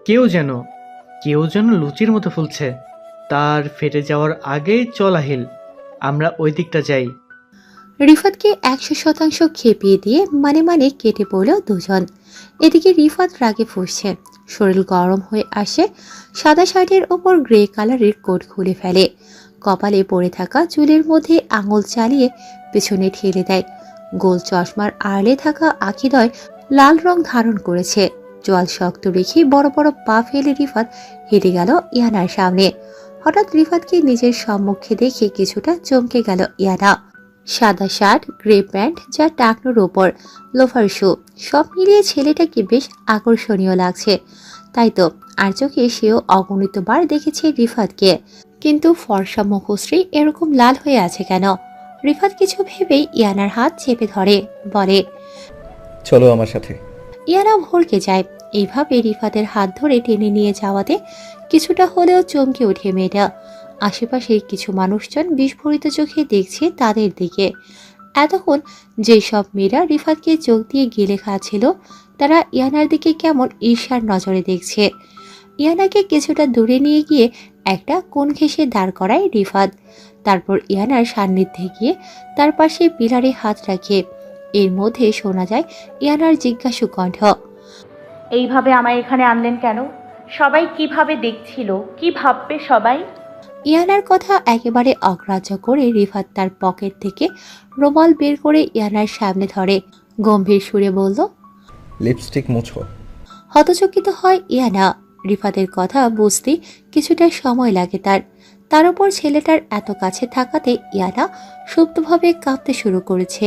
কেউ যেন লুচির মতো ফুলছে, তার ফেটে যাওয়ার আগেই চল আহিল, আমরা ওই দিকটা যাই। রিফাতকে 100% খেপিয়ে দিয়ে মানে মানে কেটে পড়ল দুজন। এদিকে রিফাত রাগে ফুঁসছে, শরীর গরম হয়ে আসে। সাদা শার্টের ওপর গ্রে কালারের কোট খুলে ফেলে, কপালে পড়ে থাকা চুলের মধ্যে আঙুল চালিয়ে পেছনে ঠেলে দেয়। গোল চশমার আড়লে থাকা আখিদয় লাল রং ধারণ করেছে। জল শক্ত রেখে বড় বড় পা ফেলে রিফাত হেঁটে গেল ইয়ানার সামনে। হঠাৎ রিফাতকে নিজের সম্মুখে দেখে কিছুটা চমকে গেল ইয়ানা। সাদা শার্ট, গ্রে প্যান্ট, যা টাকনোর ওপর লোফার শু, সব মিলিয়ে ছেলেটাকে বেশ আকর্ষণীয় লাগছে। তাই তো আর চোখে সেও অগণিতবার দেখেছে রিফাতকে, কিন্তু ফর্সা মুখশ্রী এরকম লাল হয়ে আছে কেন? রিফাত কিছু ভেবেই ইয়ানার হাত চেপে ধরে, বলে, চলো আমার সাথে। ইয়ানা ভরকে যায়। এইভাবে রিফাতের হাত ধরে টেনে নিয়ে যাওয়াতে কিছুটা হলেও চমকে ওঠে মেয়েটা। আশেপাশের কিছু মানুষজন বিস্ফোরিত চোখে দেখছে তাদের দিকে। এতক্ষণ যেসব মেয়েরা রিফাতকে চোখ দিয়ে গিলে খাচ্ছিল, তারা ইয়ানার দিকে কেমন ঈর্ষার নজরে দেখছে। ইয়ানাকে কিছুটা দূরে নিয়ে গিয়ে একটা কোণ ঘেঁষে দাঁড় করায় রিফাত। তারপর ইয়ানার সান্নিধ্যে গিয়ে তার পাশে পিলারে হাত রাখে। এর মধ্যে শোনা যায় ইয়ানার জিজ্ঞাসু কণ্ঠ, এইভাবে আমায় এখানে আনলেন কেন? সবাই কিভাবে দেখছিল, কি ভাববে সবাই? ইয়ানার কথা একেবারে অগ্রাহ্য করে রিফাত তার পকেট থেকে রুমাল বের করে ইয়ানার সামনে ধরে, গম্ভীর সুরে বলল, লিপস্টিক মুছো। হতচকিত হয় ইয়ানা। রিফাতের কথা বুঝতে কিছুটা সময় লাগে তার উপর ছেলেটার এত কাছে থাকাতে ইয়ানা সুপ্তভাবে কাঁপতে শুরু করেছে।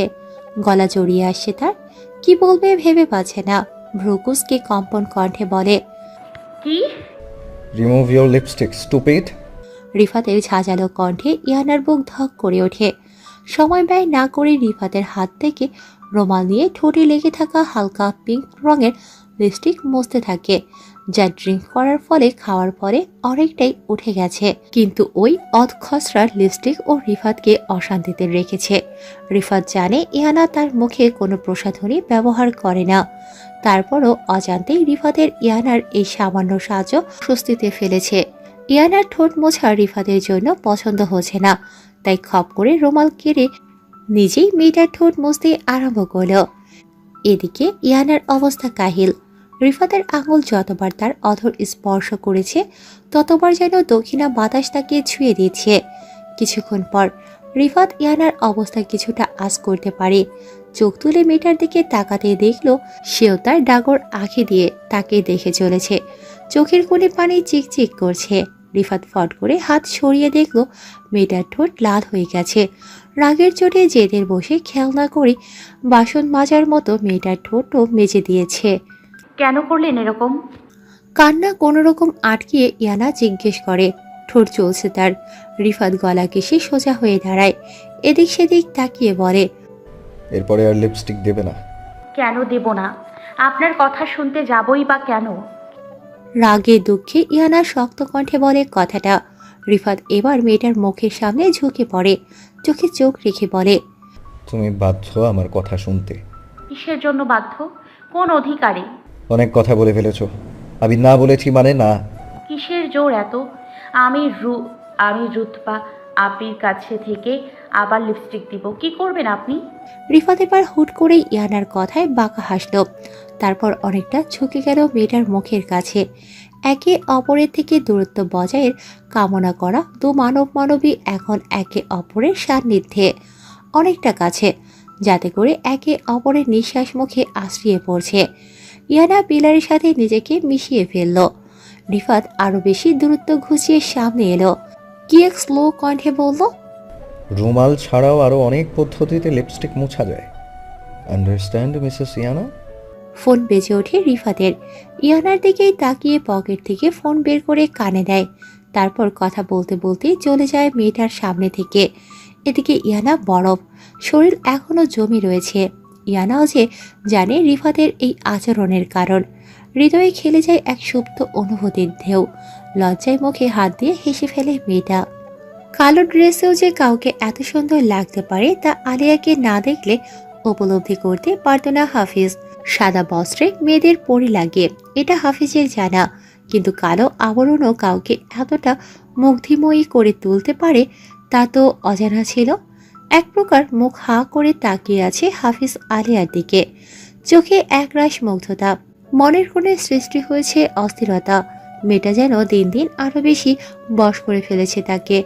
গলা জড়িয়ে আসছে তার, কি বলবে ভেবে পাচ্ছে না। ভ্রুকুসকে কম্পন কণ্ঠে বলে, কি? Remove your lipstick stupid. রিফাতের ঝাঁঝালো কণ্ঠে ইয়ানার বুক ধক করে ওঠে। সময় ব্যয় না করে রিফাতের হাত থেকে রুমাল নিয়ে ঠোঁটে লেগে থাকা হালকা পিঙ্ক রঙের লিপস্টিক মুছতে থাকে, যা ড্রিঙ্ক করার ফলে খাওয়ার পরে অনেকটাই উঠে গেছে। কিন্তু ওই অধখসড়ার লিপস্টিক ও রিফাতকে অশান্তিতে রেখেছে। রিফাত জানে ইয়ানা তার মুখে কোনো প্রসাধনী ব্যবহার করে না, তারপরও অজান্তেই রিফাতের ইয়ানার এই সামান্য সাহায্য স্বস্তিতে ফেলেছে। ইয়ানার ঠোঁট মোছা রিফাতের জন্য পছন্দ হচ্ছে না, তাই খপ করে রুমাল কেড়ে নিজেই মেয়েটার ঠোঁট মুছতে আরম্ভ করল। এদিকে ইয়ানার অবস্থা কাহিল। রিফাতের আঙুল যতবার তার অধর স্পর্শ করেছে, ততবার যেন দক্ষিণা বাতাস তাকে ছুঁয়ে দিচ্ছে। কিছুক্ষণ পর রিফাত ইয়ানার অবস্থা কিছুটা আঁচ করতে পারে। চোখ তুলে মেয়েটার দিকে তাকাতে দেখল সেও তার ডাগর আঁখি দিয়ে তাকে দেখে চলেছে। চোখের কোণে পানি চিকচিক করছে। রিফাত ফট করে হাত সরিয়ে দেখল মেয়েটার ঠোঁট লাল হয়ে গেছে। রাগের চোটে জেদের বসে খেয়াল না করে বাসন মাজার মতো মেয়েটার ঠোঁটও মেজে দিয়েছে। কেন করলেন এরকম? কান্না কোনো রকম আটকিয়ে ইয়ানা জিজ্ঞেস করে। ঠোঁট চলছে তার। রিফাত গলা ঘেঁষে সোজা হয়ে দাঁড়ায়, এদিক সেদিক তাকিয়ে বলে, এরপরে আর লিপস্টিক দেবে না। কেন দেব না? আপনার কথা শুনতে যাবই বা কেন? রাগে দুঃখে ইয়ানা শক্ত কণ্ঠে বলে কথাটা। রিফাত এবার মেয়েটার মুখের সামনে ঝুঁকে পড়ে, চোখে চোখ রেখে বলে, তুমি বাধ্য আমার কথা শুনতে। কিসের জন্য বাধ্য? কোন অধিকারে? অনেক কথা বলে ফেলেছো, আমি না বলেছি মানে না। কিসের জোর এত? আমি রুতবা আপির কাছে থেকে আবার লিপস্টিক দিব, কি করবেন আপনি? রিফাত এবার হুট করে ইয়ানার কথায় বাঁকা হাসল। তারপর অনেকটা ঝুঁকে গেল মেয়েটার মুখের কাছে। একে অপরের থেকে দূরত্ব বজায়ের কামনা করা দু মানবী এখন একে অপরের সান্নিধ্যে অনেকটা কাছে, যাতে করে একে অপরের নিঃশ্বাস মুখে আশ্রিয়ে পড়ছে। ইয়ানা পিলারের সাথে নিজেকে মিশিয়ে ফেলল। রিফাত আরো বেশি দূরত্ব ঘুচিয়ে সামনে এলো। কি এক স্লো কণ্ঠে বলল, রুমাল ছাড়াও আরও অনেক পদ্ধতিতে লিপস্টিক মোছা যায়। Understand Mrs Iyana? ফোন বেজে ওঠে রিফাতের। ইয়ানার দিকেই তাকিয়ে পকেট থেকে ফোন বের করে কানে দেয়। তারপর কথা বলতে বলতেই চলে যায় মেয়েটার সামনে থেকে। এদিকে ইয়ানা বরফ, শরীর এখনো জমে রয়েছে। ইয়ানাও যে জানে রিফাতের এই আচরণের কারণ। হৃদয়ে খেলে যায় এক সুপ্ত অনুভূতির ঢেউ। লজ্জায় মুখে হাত দিয়ে হেসে ফেলে মেয়েটা। কালো ড্রেসেও যে কাউকে এত সুন্দর লাগতে পারে তা আলিয়াকে না দেখলে উপলব্ধি করতে পারত না হাফিজ। সাদা বস্ত্রে মেয়েদের পরি লাগে, এটা হাফিজের জানা, কিন্তু কালো আবরণও কাউকে এতটা মুগ্ধময়ী করে তুলতে পারে তা তো অজানা ছিল। এক প্রকার মুখ হা করে তাকিয়ে আছে হাফিজ আলিয়ার দিকে। চোখে একরাশ মুগ্ধতা, মনের কোণে সৃষ্টি হয়েছে অস্থিরতা। মেয়েটা যেন দিন দিন আরো বেশি বশ করে ফেলেছে তাকে।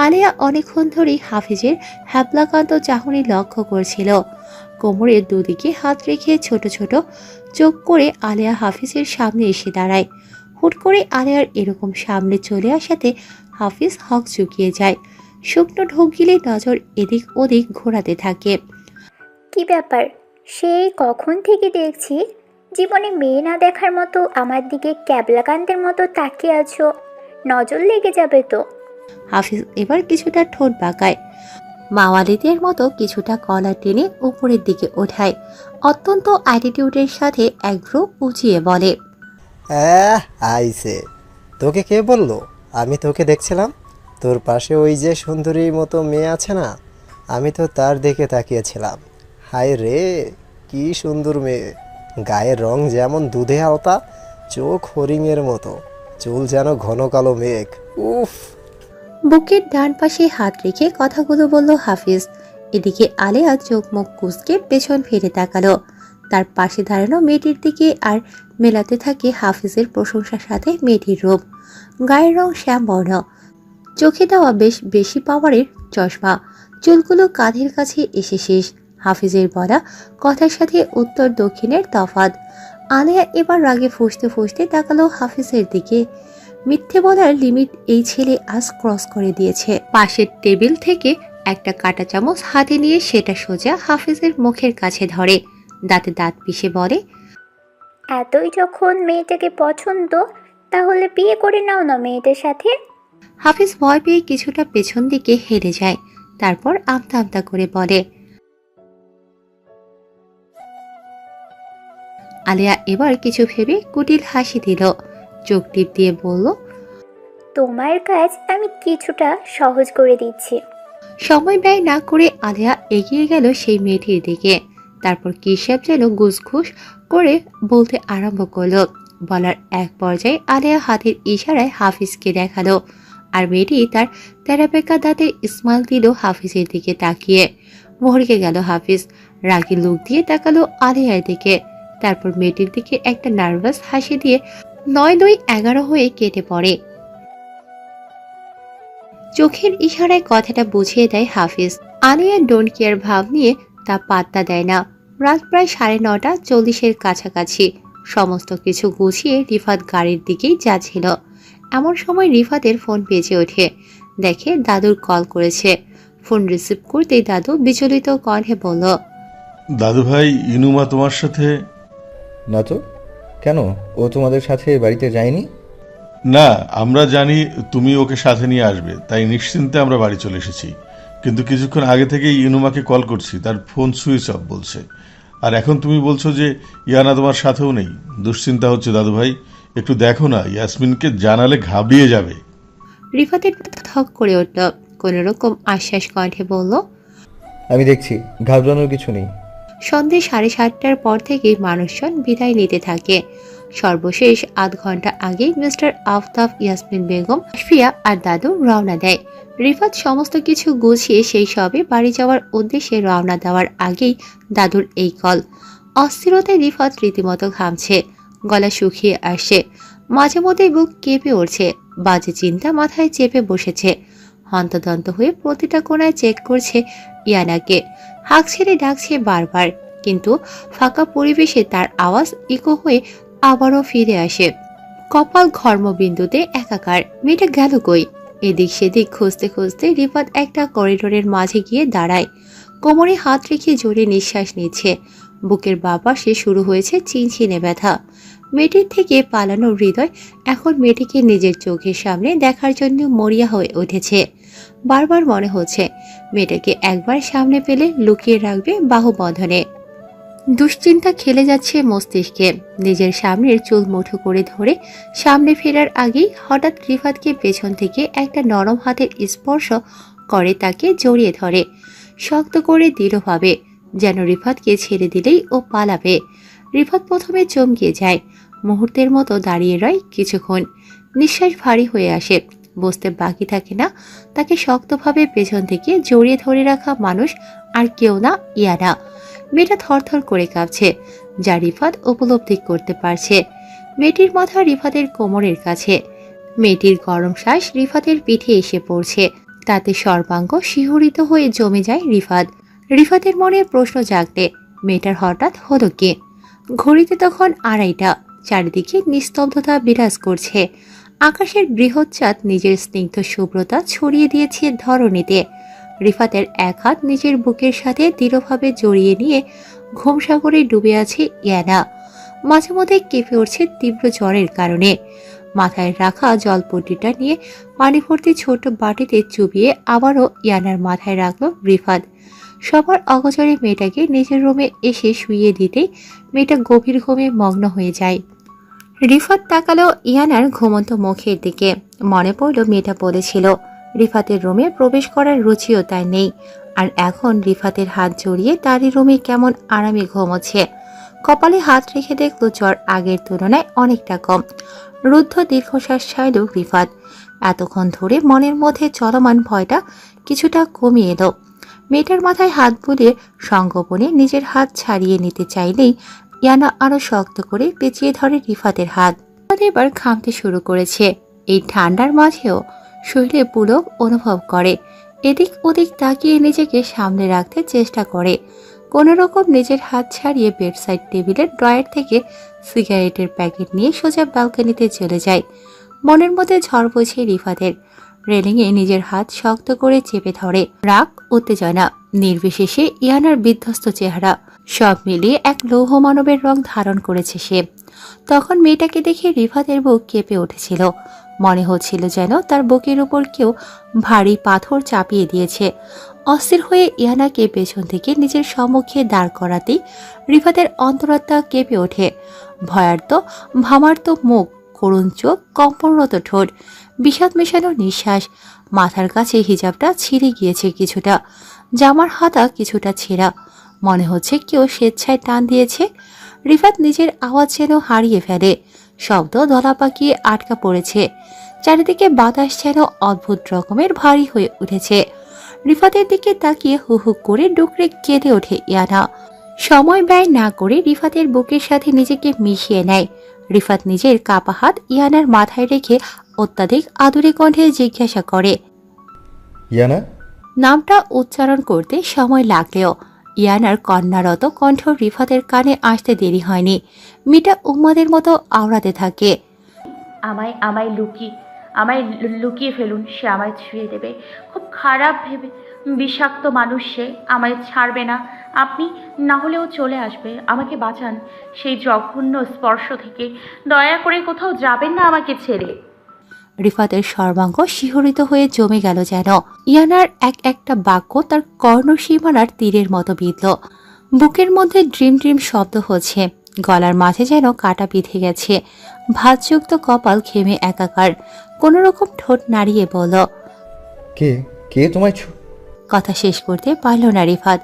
আলিয়া অনেকক্ষণ ধরেই হাফিজের হ্যাবলাকান্ত চাহনি লক্ষ্য করছিল। কোমরের দুদিকে হাত রেখে ছোট ছোট চোখ করে আলিয়া হাফিজের সামনে এসে দাঁড়ায়। হুট করে আলিয়ার এরকম সামনে চলে আসাতে হাফিজ হক চুকিয়ে যায়। শুকনো ঢোক গিলে নজর এদিক ওদিক ঘোরাতে থাকে। কি ব্যাপার, সেই কখন থেকে দেখছি জীবনে মেয়ে না দেখার মতো আমার দিকে ক্যাবলাকান্তের মতো তাকিয়ে আছো, নজর লেগে যাবে তো। হাফিজ এবার কিছুটা ঠোঁট বাঁকায়, মাওয়ালিদের মতো কিছুটা কলা টেনে উপরের দিকে ওঠায়। অত্যন্ত অ্যাটিটিউডের সাথে এক ভ্রু উঁচিয়ে বলে, আইসে, তোকে কে বললো? আমি তোকে দেখছিলাম। তোর পাশে ওই যে সুন্দরীর মতো মেয়ে আছে না, আমি তো তার দিকে তাকিয়েছিলাম। হায় রে, কি সুন্দর মেয়ে! গায়ের রং যেমন দুধে আলতা, চোখ হরিণের মতো, চুল যেন ঘন কালো মেঘ। উফ! বুকের ডান পাশে হাত রেখে কথাগুলো বলল হাফিজ। এদিকে আলেয়া চোখ মুখ কুঁচকে পেছন ফিরে তাকালো। তার পাশে দাঁড়ানো মেয়েটির দিকে আর মেলাতে থাকে হাফিজের প্রশংসার সাথে মেয়েটির রূপ। গায়ের রং শ্যামবর্ণ, চোখে দেওয়া বেশ বেশি পাওয়ারের চশমা, চুলগুলো কাঁধের কাছে এসে শেষ। হাফিজের বলা কথার সাথে উত্তর দক্ষিণের তফাৎ। আলেয়া এবার রাগে ফুঁসতে ফুঁসতে তাকালো হাফিজের দিকে। মিথ্যে বলার লিমিট এই ছেলে আজ ক্রস করে দিয়েছে। পাশের টেবিল থেকে একটা কাঁটা চামচ হাতে নিয়ে সেটা সোজা হাফিজের মুখের কাছে ধরে, দাঁতে দাঁত পিষে বলে, এতই যখন মেয়েটাকে পছন্দ, তাহলে বিয়ে করে নাও না মেয়েটার সাথে। হাফিজ ভয় পেয়ে কিছুটা পেছন দিকে হেরে যায়। তারপর আমতা আমতা করে বলে। আলিয়া এবার কিছু ভেবে কুটিল হাসি দিল, চোখ টিপ দিয়ে বলল, তোমার কাজ আমি কিছুটা সহজ করে দিচ্ছি। সময় ব্যয় না করে আলিয়া এগিয়ে গেল সেই মেয়েটির দিকে। তারপর কি সব যেন গুসখুস করে বলতে আরম্ভ করলো। বলার এক পর্যায়ে আলিয়া হাতের ইশারায় হাফিজকে দেখালো, আর মেয়েটি তার তেরাপেকা দাঁতে ইসমাইল দিল হাফিজের দিকে তাকিয়ে। ভড়কে গেল হাফিজ, রাগী লুক দিয়ে তাকালো আলিয়ার দিকে। তারপর মেয়েটির দিকে একটা নার্ভাস হাসি দিয়ে ৯-২-১১ হয়ে কেটে পড়ে। চোখের ইশারায় কথাটা বুঝিয়ে দেয় হাফিজ। আলিয়া ডোন্ট কেয়ার ভাব নিয়ে তা পাত্তা দেয় না। রাত প্রায় ৯:৩০ কাছাকাছি। সমস্ত কিছু গুছিয়ে রিফাত গাড়ির দিকেই যাচ্ছিল। এমন সময় রিফাতের ফোন বেজে ওঠে। দেখে দাদুর কল করেছে। ফোন রিসিভ করতেই দাদু বিচলিত কণ্ঠে বলল, দাদু ভাই, ইনুমা তোমার সাথে? না তো, কেন? ও তোমাদের সাথে বাড়িতে যায়নি? না, আমরা জানি তুমি ওকে সাথে নিয়ে আসবে, তাই নিশ্চিন্তে আমরা বাড়ি চলে এসেছি। কিন্তু কিছুক্ষণ আগে থেকেই ইনুমাকে কল করছি, তার ফোন সুইচ অফ বলছে। আর এখন তুমি বলছো যে ইয়ানা তোমার সাথেও নেই। দুশ্চিন্তা হচ্ছে দাদু ভাই, একটু দেখো না, ইয়াসমিনকে জানালে ঘাবড়িয়ে যাবে। রিফাতের থক করে উঠল। কোন রকম আশ্বাস কণ্ঠে বলল, আমি দেখছি, ঘাবড়ানোর কিছু নেই। সন্ধ্যে 7:30টার পর থেকেই মানুষজন বিদায় নিতে থাকে। সর্বশেষ আধ ঘন্টা আগেই মিস্টার আফতাব, ইয়াসমিন বেগম, আশফিয়া আর দাদু রওনা দেয়। রিফাত সমস্ত কিছু গুছিয়ে সেই সবে বাড়ি যাওয়ার উদ্দেশ্যে রওনা দেওয়ার আগেই দাদুর এই কল। অস্থিরতায় রিফাত রীতিমতো ঘামছে, গলা শুকিয়ে আসছে, মাঝে মধ্যে বুক কেঁপে উঠছে, বাজে চিন্তা মাথায় চেপে বসেছে। হন্তদন্ত হয়ে প্রতিটা কোণায় চেক করছে ইয়ানাকে, হাঁক ছেড়ে ডাকছে বারবার, কিন্তু ফাঁকা পরিবেশে তার আওয়াজ ইকো হয়ে আবারও ফিরে আসে। কপাল ঘর্মবিন্দুতে একাকার, মেয়েটা গেল কই? এদিক সেদিক খুঁজতে খুঁজতে রিফাত একটা করিডোরের মাঝে গিয়ে দাঁড়ায়, কোমরে হাত রেখে জোরে নিঃশ্বাস নিচ্ছে। বুকের বাঁ পাশে শুরু হয়েছে চিনচিনে ব্যথা। মেয়েটির থেকে পালানো হৃদয় এখন মেয়েটিকে নিজের চোখের সামনে দেখার জন্য মরিয়া হয়ে উঠেছে। বারবার মনে হচ্ছে মেয়েটাকে একবার সামনে পেলে লুকিয়ে রাখবে বাহুবন্ধনে। দুশ্চিন্তা খেলে যাচ্ছে মস্তিষ্কে। নিজের সামনের চুল মুঠো করে ধরে সামনে ফেরার আগেই হঠাৎ রিফাতকে পেছন থেকে একটা নরম হাতের স্পর্শ করে তাকে জড়িয়ে ধরে, শক্ত করে দৃঢ়ভাবে, যেন রিফাতকে ছেড়ে দিলেই ও পালাবে। রিফাত প্রথমে চমকে যায়, মুহূর্তের মতো দাঁড়িয়ে রয় কিছুক্ষণ, নিঃশ্বাস ভারী হয়ে আসে। বুঝতে বাকি থাকে না তাকে শক্তভাবে পেছন থেকে জড়িয়ে ধরে রাখা মানুষ আর কেউ না, ইয়ানা। মেয়েটা থরথর করে কাঁপছে, যা রিফাত উপলব্ধি করতে পারছে। মেয়েটির মাথা রিফাতের কোমরের কাছে, মেয়েটির গরম শ্বাস রিফাতের পিঠে এসে পড়ছে, তাতে সর্বাঙ্গ শিহরিত হয়ে জমে যায় রিফাতের মনে প্রশ্ন জাগতে মেয়েটার হঠাৎ হলো কি? ঘড়িতে তখন 2:30, চারিদিকে নিস্তব্ধতা বিরাজ করছে। আকাশের বৃহৎ চাঁদ নিজের স্নিগ্ধ শুভ্রতা ছড়িয়ে দিয়েছে ধরণীতে। রিফাতের এক হাত নিজের বুকের সাথে দৃঢ়ভাবে জড়িয়ে নিয়ে ঘুমসাগরে ডুবে আছে ইয়ানা। মাঝে মধ্যে কেঁপে উঠছে তীব্র জ্বরের কারণে। মাথায় রাখা জলপট্টিটা নিয়ে পানি ভর্তি ছোট বাটিতে চুবিয়ে আবারও ইয়ানার মাথায় রাখল রিফাত। সবার অগোচরে মেয়েটাকে নিজের রুমে এসে শুইয়ে দিতেই মেয়েটা গভীর ঘুমে মগ্ন হয়ে যায়। রিফাত তাকালো ইয়ানার ঘুমন্ত মুখের দিকে। মনে পড়ল মেয়েটা বলেছিল রিফাতের রুমে প্রবেশ করার রুচিও তার নেই, আর এখন রিফাতের হাত জড়িয়ে তারই রুমে কেমন আরামে ঘুমোচ্ছে। কপালে হাত রেখে দেখলো জ্বর আগের তুলনায় অনেকটা কম। রুদ্ধ দীর্ঘশ্বাস ছাড়ল রিফাত। এতক্ষণ ধরে মনের মধ্যে চলমান ভয়টা কিছুটা কমিয়ে এলো। মেয়েটার মাথায় হাত বুলিয়ে সঙ্গোপনে নিজের হাত ছাড়িয়ে নিতে চাইলেই ইয়ানা আরো শক্ত করে পেঁচিয়ে ধরে রিফাতের হাত। এবার ঘামতে শুরু করেছে। এই ঠান্ডার মাঝেও শরীরে পুলক অনুভব করে। এদিক ওদিক তাকিয়ে নিজেকে সামলে রাখতে চেষ্টা করে। কোনো রকম নিজের হাত ছাড়িয়ে বেডসাইড টেবিলের ড্রয়ার থেকে সিগারেটের প্যাকেট নিয়ে সোজা ব্যালকনিতে চলে যায়। মনের মধ্যে ঝড় বইছে রিফাতের। রেলিংয়ে নিজের হাত শক্ত করে চেপে ধরে। রাগ, উত্তেজনা, নির্বিশেষে ইয়ানার বিধ্বস্ত চেহারা সব মিলিয়ে এক লৌহ মানবের রং ধারণ করেছে সে। তখন মেয়েটাকে দেখে রিফাতের বুক কেঁপে উঠেছিল। মনে হচ্ছিল যেন তার বুকের উপর কেউ ভারী পাথর চাপিয়ে দিয়েছে। অস্থির হয়ে ইয়ানাকে পেছন থেকে নিজের সম্মুখে দাঁড় করাতেই রিফাতের অন্তরাত্মা কেঁপে ওঠে। ভয়ার্ত ভামার্ত মুখ, করুণ চোখ, কম্পনরত ঠোঁট, বিষাদ মেশানো নিঃশ্বাস। মাথার কাছে হিজাবটা ছিঁড়ে গিয়েছে কিছুটা, জামার হাতা কিছুটা ছেঁড়া। মনে হচ্ছে কেউ স্বেচ্ছায় টান দিয়েছে। রিফাত নিজের আওয়াজ যেন হারিয়ে ফেলে। শব্দ দলা পাকিয়ে আটকা পড়েছে। চারিদিকে বাতাস যেন অদ্ভুত রকমের ভারী হয়ে উঠেছে। রিফাতের দিকে তাকিয়ে হু হু করে ডুকরে কেঁদে ওঠে ইয়ানা। সময় ব্যয় না করে রিফাতের বুকের সাথে নিজেকে মিশিয়ে নেয়। রিফাত নিজের কাপা হাত ইয়ানার মাথায় রেখে অত্যাধিক আদুরে কণ্ঠে জিজ্ঞাসা করে, ইয়ানা? নামটা উচ্চারণ করতে সময় লাগলেও ইয়ানার কন্যারত কণ্ঠ রিফাতের কানে আসতে দেরি হয়নি। মেয়েটা উম্মাদের মতো আওড়াতে থাকে, আমায় লুকিয়ে ফেলুন, সে আমায় ছুঁয়ে দেবে। খুব খারাপ ভেবে বিষাক্ত মানুষ সে, আমায় ছাড়বে না। আপনি না হলেও চলে আসবে, আমাকে বাঁচান সেই জঘন্য স্পর্শ থেকে। দয়া করে কোথাও যাবেন না আমাকে ছেড়ে। রিফাতের সর্বাঙ্গ শিহরিত হয়ে জমে গেল যেন। ইয়ানার এক একটা বাক্য তার কর্ণসীমানার তীরের মতো বিঁধল। বুকের মধ্যে ড্রিম ড্রিম শব্দ হচ্ছে, গলার মাঝে যেন কাটা বিঁধে গেছে। ভাতযুক্ত কপাল ঘেমে একাকার। কোনো রকম ঠোঁট নাড়িয়ে বলল, কে কে তোমায় কথা শেষ করতে পারল না রিফাত।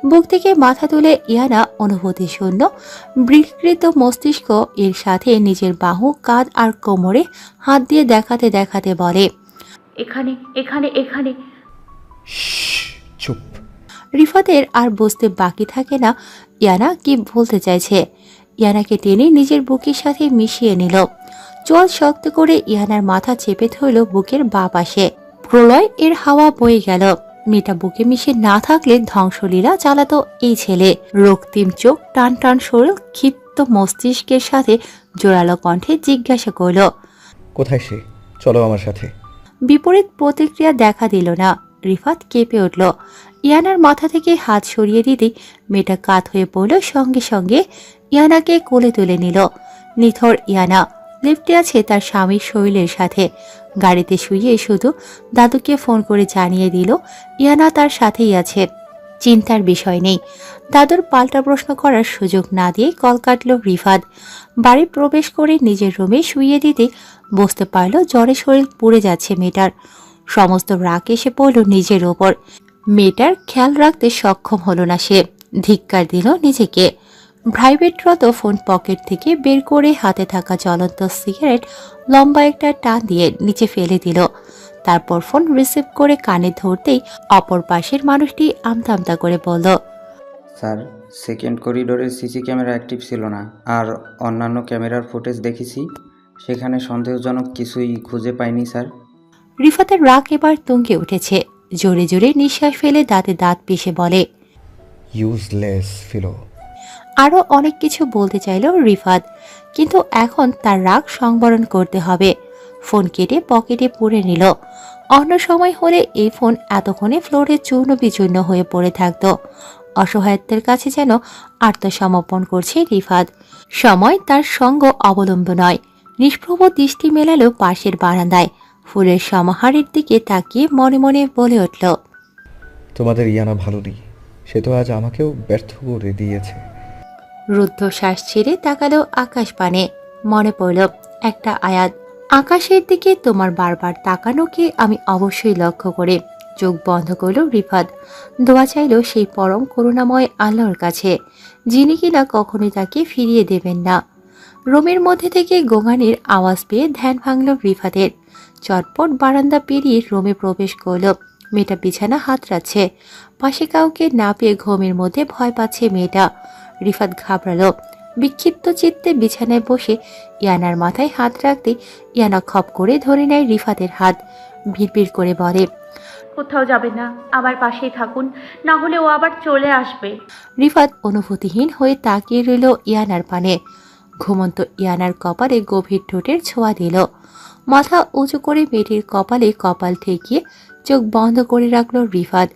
বুক থেকে মাথা তুলে ইয়ানা অনুভূতি শূন্য বিকৃত মস্তিষ্ক এর সাথে নিজের বাহু, কাঁধ আর কোমরে হাত দিয়ে দেখাতে দেখাতে বলে, এখানে এখানে এখানে। চুপ। রিফাতের আর বুঝতে বাকি থাকে না ইয়ানা কি বলতে চাইছে। ইয়ানাকে টেনে নিজের বুকের সাথে মিশিয়ে নিল। চোয়াল শক্ত করে ইয়ানার মাথা চেপে ধরল বুকের বাঁ পাশে। প্রলয় এর হাওয়া বয়ে গেল। মেয়েটা বুকে মিশে না থাকলে ধ্বংসলীলা চালাতো এই ছেলে। রক্তিম চোখ, টান টান শরীর, ক্ষিপ্ত মস্তিষ্কের সাথে জোরালো কণ্ঠে জিজ্ঞাসা করল, কোথায় সে? চলো আমার সাথে। বিপরীত প্রতিক্রিয়া দেখা দিল না। রিফাত কেঁপে উঠল। ইয়ানার মাথা থেকে হাত সরিয়ে দিতেই মেয়েটা কাত হয়ে পড়ল। সঙ্গে সঙ্গে ইয়ানাকে কোলে তুলে নিল। নিথর ইয়ানা লিফটে আছে তার স্বামীর শরীরের সাথে। গাড়িতে শুয়ে শুধু দাদুকে ফোন করে জানিয়ে দিল ইয়ানা তার সাথেই আছে। চিন্তার বিষয় নেই। দাদুর পাল্টা প্রশ্ন করার সুযোগ না দিয়ে কল কাটল রিফাত। বাড়ি প্রবেশ করে নিজের রুমে শুইয়ে দিতে বুঝতে পারল জ্বরে শরীর পুড়ে যাচ্ছে মেয়েটার। সমস্ত রাগ এসে পড়ল নিজের ওপর। মেয়েটার খেয়াল রাখতে সক্ষম হলো না সে। ধিক্কার দিল নিজেকে। ভাইব্রেটরত ফোন পকেট থেকে বের করে হাতে থাকা জ্বলন্ত সিগারেট লম্বা একটা টান দিয়ে নিচে ফেলে দিল। তারপর ফোন রিসিভ করে কানে ধরতেই অপর পাশের মানুষটি আমতা আমতা করে বলল, স্যার, সেকেন্ড করিডোরের সিসি ক্যামেরা অ্যাক্টিভ ছিল না, আর অন্যান্য ক্যামেরার ফুটেজ দেখেছি, সেখানে সন্দেহজনক কিছুই খুঁজে পাইনি স্যার। রিফাতের রাগ এবার তুঙ্গে উঠেছে। জোরে জোরে নিঃশ্বাস ফেলে দাঁতে দাঁত পিষে বলে, ইউজলেস ফিলো। আরো অনেক কিছু বলতে চাইল রিফাত, কিন্তু এখন তার রাগ সংবরণ করতে হবে। ফোন কেটে পকেটে পুরে নিল। অন্য সময় হলে এই ফোন এতক্ষণে ফ্লোরে চূর্ণ বিচূর্ণ হয়ে পড়ে থাকত। অসহায়ত্বের কাছে যেন আত্মসমর্পণ করছে রিফাত। সময় তার সঙ্গ অবলম্বন নয়। নিষ্প্রভ দৃষ্টি মেলালো পাশের বারান্দায়। ফুলের সমাহারের দিকে তাকিয়ে মনে মনে বলে উঠল, তোমাদের ইয়ানা ভালো নেই, সে তো আজ আমাকেও ব্যর্থ করে দিয়েছে। রুদ্ধশ্বাস ছেড়ে তাকালো আকাশ পানে। মনে পড়ল একটা আয়াত, আকাশের দিকে তোমার বারবার তাকানোকে আমি অবশ্যই লক্ষ্য করে। চোখ বন্ধ করল রিফাত। দোয়া চাইল সেই পরম করুণাময় আল্লাহর কাছে, যিনি কিনা কখনোই তাকে ফিরিয়ে দেবেন না। রুমের মধ্যে থেকে গোঙানির আওয়াজ পেয়ে ধ্যান ভাঙল রিফাতের। চটপট বারান্দা পেরিয়ে রুমে প্রবেশ করল। মেয়েটা বিছানা হাতড়াচ্ছে। পাশে কাউকে না পেয়ে ঘুমের মধ্যে ভয় পাচ্ছে মেয়েটা। রিফাত ঘাবড়ালো। বিক্ষিপ্ত চিত্তে বিছানায় বসে ইয়ানার মাথায় হাত রাখতে ইয়ানা খপ করে ধরে নেয় রিফাতের হাত। ভিড় করে বলে, কোথাও যাবেন না, আমার পাশেই থাকুন, না হলে ও আবার চলে আসবে। রিফাত অনুভূতিহীন হয়ে তাকিয়ে রইল ইয়ানার পানে। ঘুমন্ত ইয়ানার কপালে গভীর ঠোঁটের ছোঁয়া দিল। মাথা উঁচু করে মেয়েটির কপালে কপাল ঠেকিয়ে চোখ বন্ধ করে রাখল রিফাত।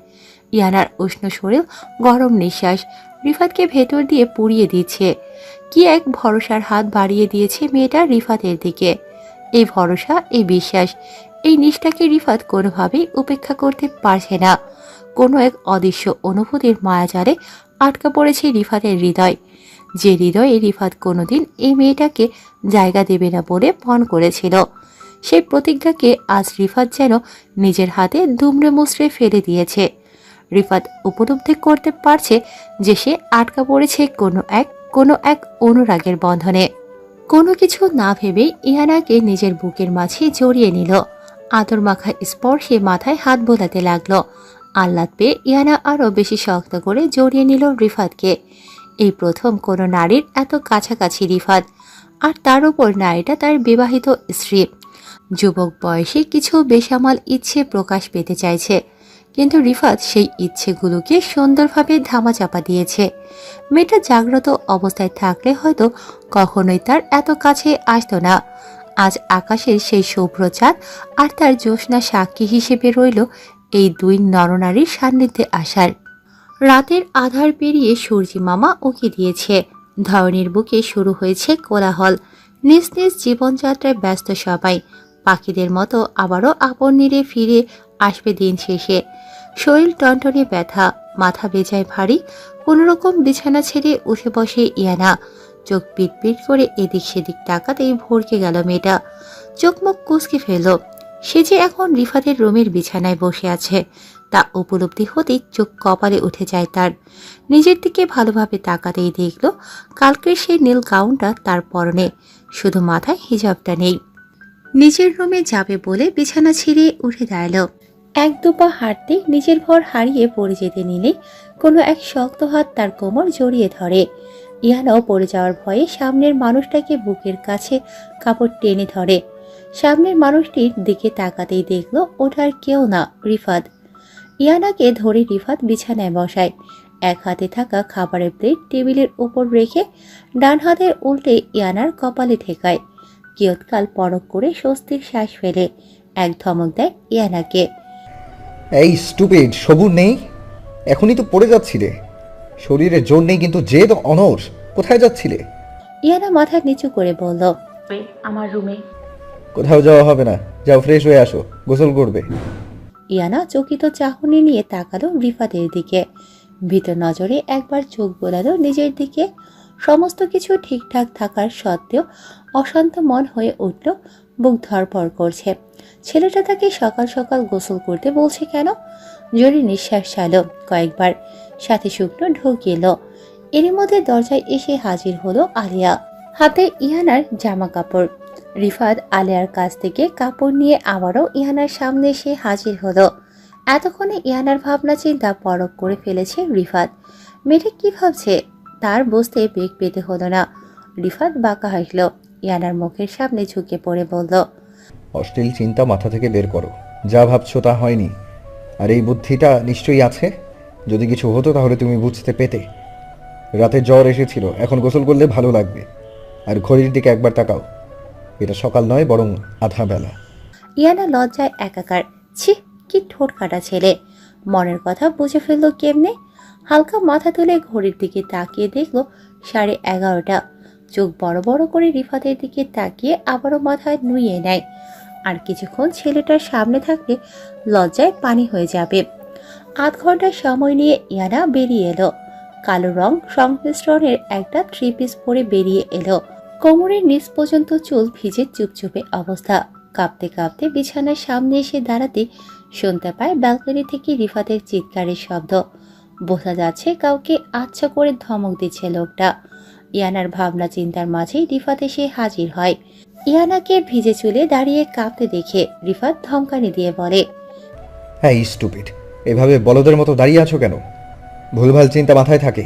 ইয়ানার উষ্ণ শরীর, গরম নিঃশ্বাস রিফাতকে ভেতর দিয়ে পুড়িয়ে দিচ্ছে। কি এক ভরসার হাত বাড়িয়ে দিয়েছে মেয়েটা রিফাতের দিকে। এই ভরসা, এই বিশ্বাস, এই নিষ্ঠাকে রিফাত কোনোভাবেই উপেক্ষা করতে পারছে না। কোনো এক অদৃশ্য অনুভূতির মায়াজালে আটকা পড়েছে রিফাতের হৃদয়। যে হৃদয়ে রিফাত কোনোদিন এই মেয়েটাকে জায়গা দেবে না বলে পণ করেছিল, সেই প্রতিজ্ঞাকে আজ রিফাত যেন নিজের হাতে দুমড়ে মুচড়ে ফেলে দিয়েছে। রিফাত উপলব্ধি করতে পারছে যে সে আটকা পড়েছে কোনো এক অনুরাগের বন্ধনে। কোনো কিছু না ভেবেই ইয়ানাকে নিজের বুকের মাঝে জড়িয়ে নিল। আদর মাখা স্পর্শে মাথায় হাত বোলাতে লাগলো। আহ্লাদ পেয়ে ইয়ানা আরো বেশি শক্ত করে জড়িয়ে নিল রিফাতকে। এই প্রথম কোনো নারীর এত কাছাকাছি রিফাত, আর তার উপর নারীটা তার বিবাহিত স্ত্রী। যুবক বয়সে কিছু বেসামাল ইচ্ছে প্রকাশ পেতে চাইছে, কিন্তু রিফাত সেই ইচ্ছেগুলোকে সুন্দরভাবে ধামাচাপা দিয়েছে। মেয়েটা জাগ্রত অবস্থায় থাকলে হয়তো কখনোই তার এত কাছে আসতো না। আজ আকাশের সেই শুভ্র চাঁদ আর তার জ্যোৎস্না সাক্ষী হিসেবে রইল এই দুই নরনারীর সান্নিধ্যে আসার। রাতের আধার পেরিয়ে সূর্যি মামা উঁকি দিয়েছে। ধরনীর বুকে শুরু হয়েছে কোলাহল। নিজ নিজ জীবনযাত্রায় ব্যস্ত সবাই। পাখিদের মতো আবারও আপন নীড়ে ফিরে আসবে দিন শেষে। শরীর টনটনে ব্যথা, মাথা বেজায় ভারী। কোনোরকম বিছানা ছেড়ে উঠে বসে ইয়ানা। চোখ পিট করে এদিক সেদিক তাকাতেই ভরকে গেল মেয়েটা। চোখ মুখ কুঁচকে ফেলল। সে যে এখন রিফাতের রুমের বিছানায় বসে আছে, তা উপলব্ধি হতেই চোখ কপালে উঠে যায় তার। নিজের দিকে ভালোভাবে তাকাতেই দেখল কালকের সেই নীল গাউনটা তার পরনে, শুধু মাথায় হিজাবটা নেই। নিজের রুমে যাবে বলে বিছানা ছেড়ে উঠে দাঁড়ালো। এক দুপা হাঁটতে নিজের ভর হারিয়ে পড়ে যেতে নিলে কোনো এক শক্ত হাত তার কোমর জড়িয়ে ধরে। ইয়ানাও পড়ে যাওয়ার ভয়ে সামনের মানুষটাকে বুকের কাছে কাপড় টেনে ধরে। সামনের মানুষটির দিকে তাকাতেই দেখল ওটা আর কেউ না, রিফাত। ইয়ানাকে ধরে রিফাত বিছানায় বসায়। এক হাতে থাকা খাবারের প্লেট টেবিলের উপর রেখে ডান হাতের উল্টে ইয়ানার কপালে ঠেকায়। কিয়ৎকাল পরক করে স্বস্তির শ্বাস ফেলে এক ধমক দেয় ইয়ানাকে। এই স্টুপিড, সবুর নেই? এখনই তো পড়ে যাচ্ছিলে। শরীরে জোর নেই কিন্তু জেদ অনর। কোথায় যাচ্ছিলে? ইয়ানা মাথা নিচু করে বলল, আমার রুমে। কোথাও যাওয়া হবে না, যাও ফ্রেশ হয়ে আসো, গোসল করবে। ইয়ানা চকিত চাহনি নিয়ে তাকালো রিফাতের দিকে। ভীত নজরে একবার চোখ বোলালো নিজের দিকে। সমস্ত কিছু ঠিকঠাক থাকার সত্ত্বেও অশান্ত মন হয়ে উঠল, বুক ধরপড় করছে। ছেলেটা তাকে সকাল সকাল গোসল করতে বলছে কেন? জোরে নিঃশ্বাস ছাড়ল কয়েকবার, সাথে শুকনো ঢোক এলো। এরই মধ্যে দরজায় এসে হাজির হলো আলিয়া, হাতে ইহানার জামা কাপড়। রিফাত আলিয়ার কাছ থেকে কাপড় নিয়ে আবারও ইহানার সামনে এসে হাজির হলো। এতক্ষণে ইহানার ভাবনা চিন্তা পরখ করে ফেলেছে রিফাত। মেয়েটা কি ভাবছে তার বুঝতে বেগ পেতে হলো না। রিফাত বাঁকা হাসল, ইয়ানার মুখের সামনে ঝুঁকে পড়ে বলল, অশ্লীল চিন্তা মাথা থেকে বের করো। যা ভাবছো তা হয়নি। আর এই বুদ্ধিটা নিশ্চয়ই আছে। যদি কিছু হতো তাহলে তুমি বুঝতে পেতে। রাতে জ্বর এসেছিল, এখন গোসল করলে ভালো লাগবে। আর ঘড়ির দিকে একবার তাকাও, এটা সকাল নয় বরং আধা বেলা। ইয়ানা লজ্জায় একাকার। ছি, কি ঠোঁট কাটা ছেলে, মনের কথা বুঝে ফেললো কেমনে? হালকা মাথা তুলে ঘড়ির দিকে তাকিয়ে দেখলো 11:30। চোখ বড় বড় করে রিফাতের দিকে তাকিয়ে আবারও মাথায় নুয়ে নেয়। আর কিছুক্ষণ ছেলেটার সামনে থাকলে লজ্জায় পানি হয়ে যাবে। আধ ঘন্টা সময় নিয়ে ইয়ানা বেরিয়ে এলো। কালো রং সংমিশ্রণের একটা 3 পিস পরে বেরিয়ে এলো। কোমরের নিচ পর্যন্ত চুল ভিজে চুপচুপে অবস্থা। কাঁপতে কাঁপতে বিছানার সামনে এসে দাঁড়াতে শুনতে পায় ব্যালকনি থেকে রিফাতের চিৎকারের শব্দ। বোঝা যাচ্ছে কাউকে আচ্ছা করে ধমক দিচ্ছে লোকটা। ইয়ানার ভাবনা চিন্তার মাঝেই রিফাত এসে হাজির হয়। ইয়ানাকে ভিজে চুলে দাঁড়িয়ে কাঁপতে দেখে রিফাত ধমকানি দিয়ে বলে, হ্যাঁ স্টুপিড, এভাবে বলদের মতো দাঁড়িয়ে আছো কেন? ভুলভাল চিন্তা মাথায় থাকে,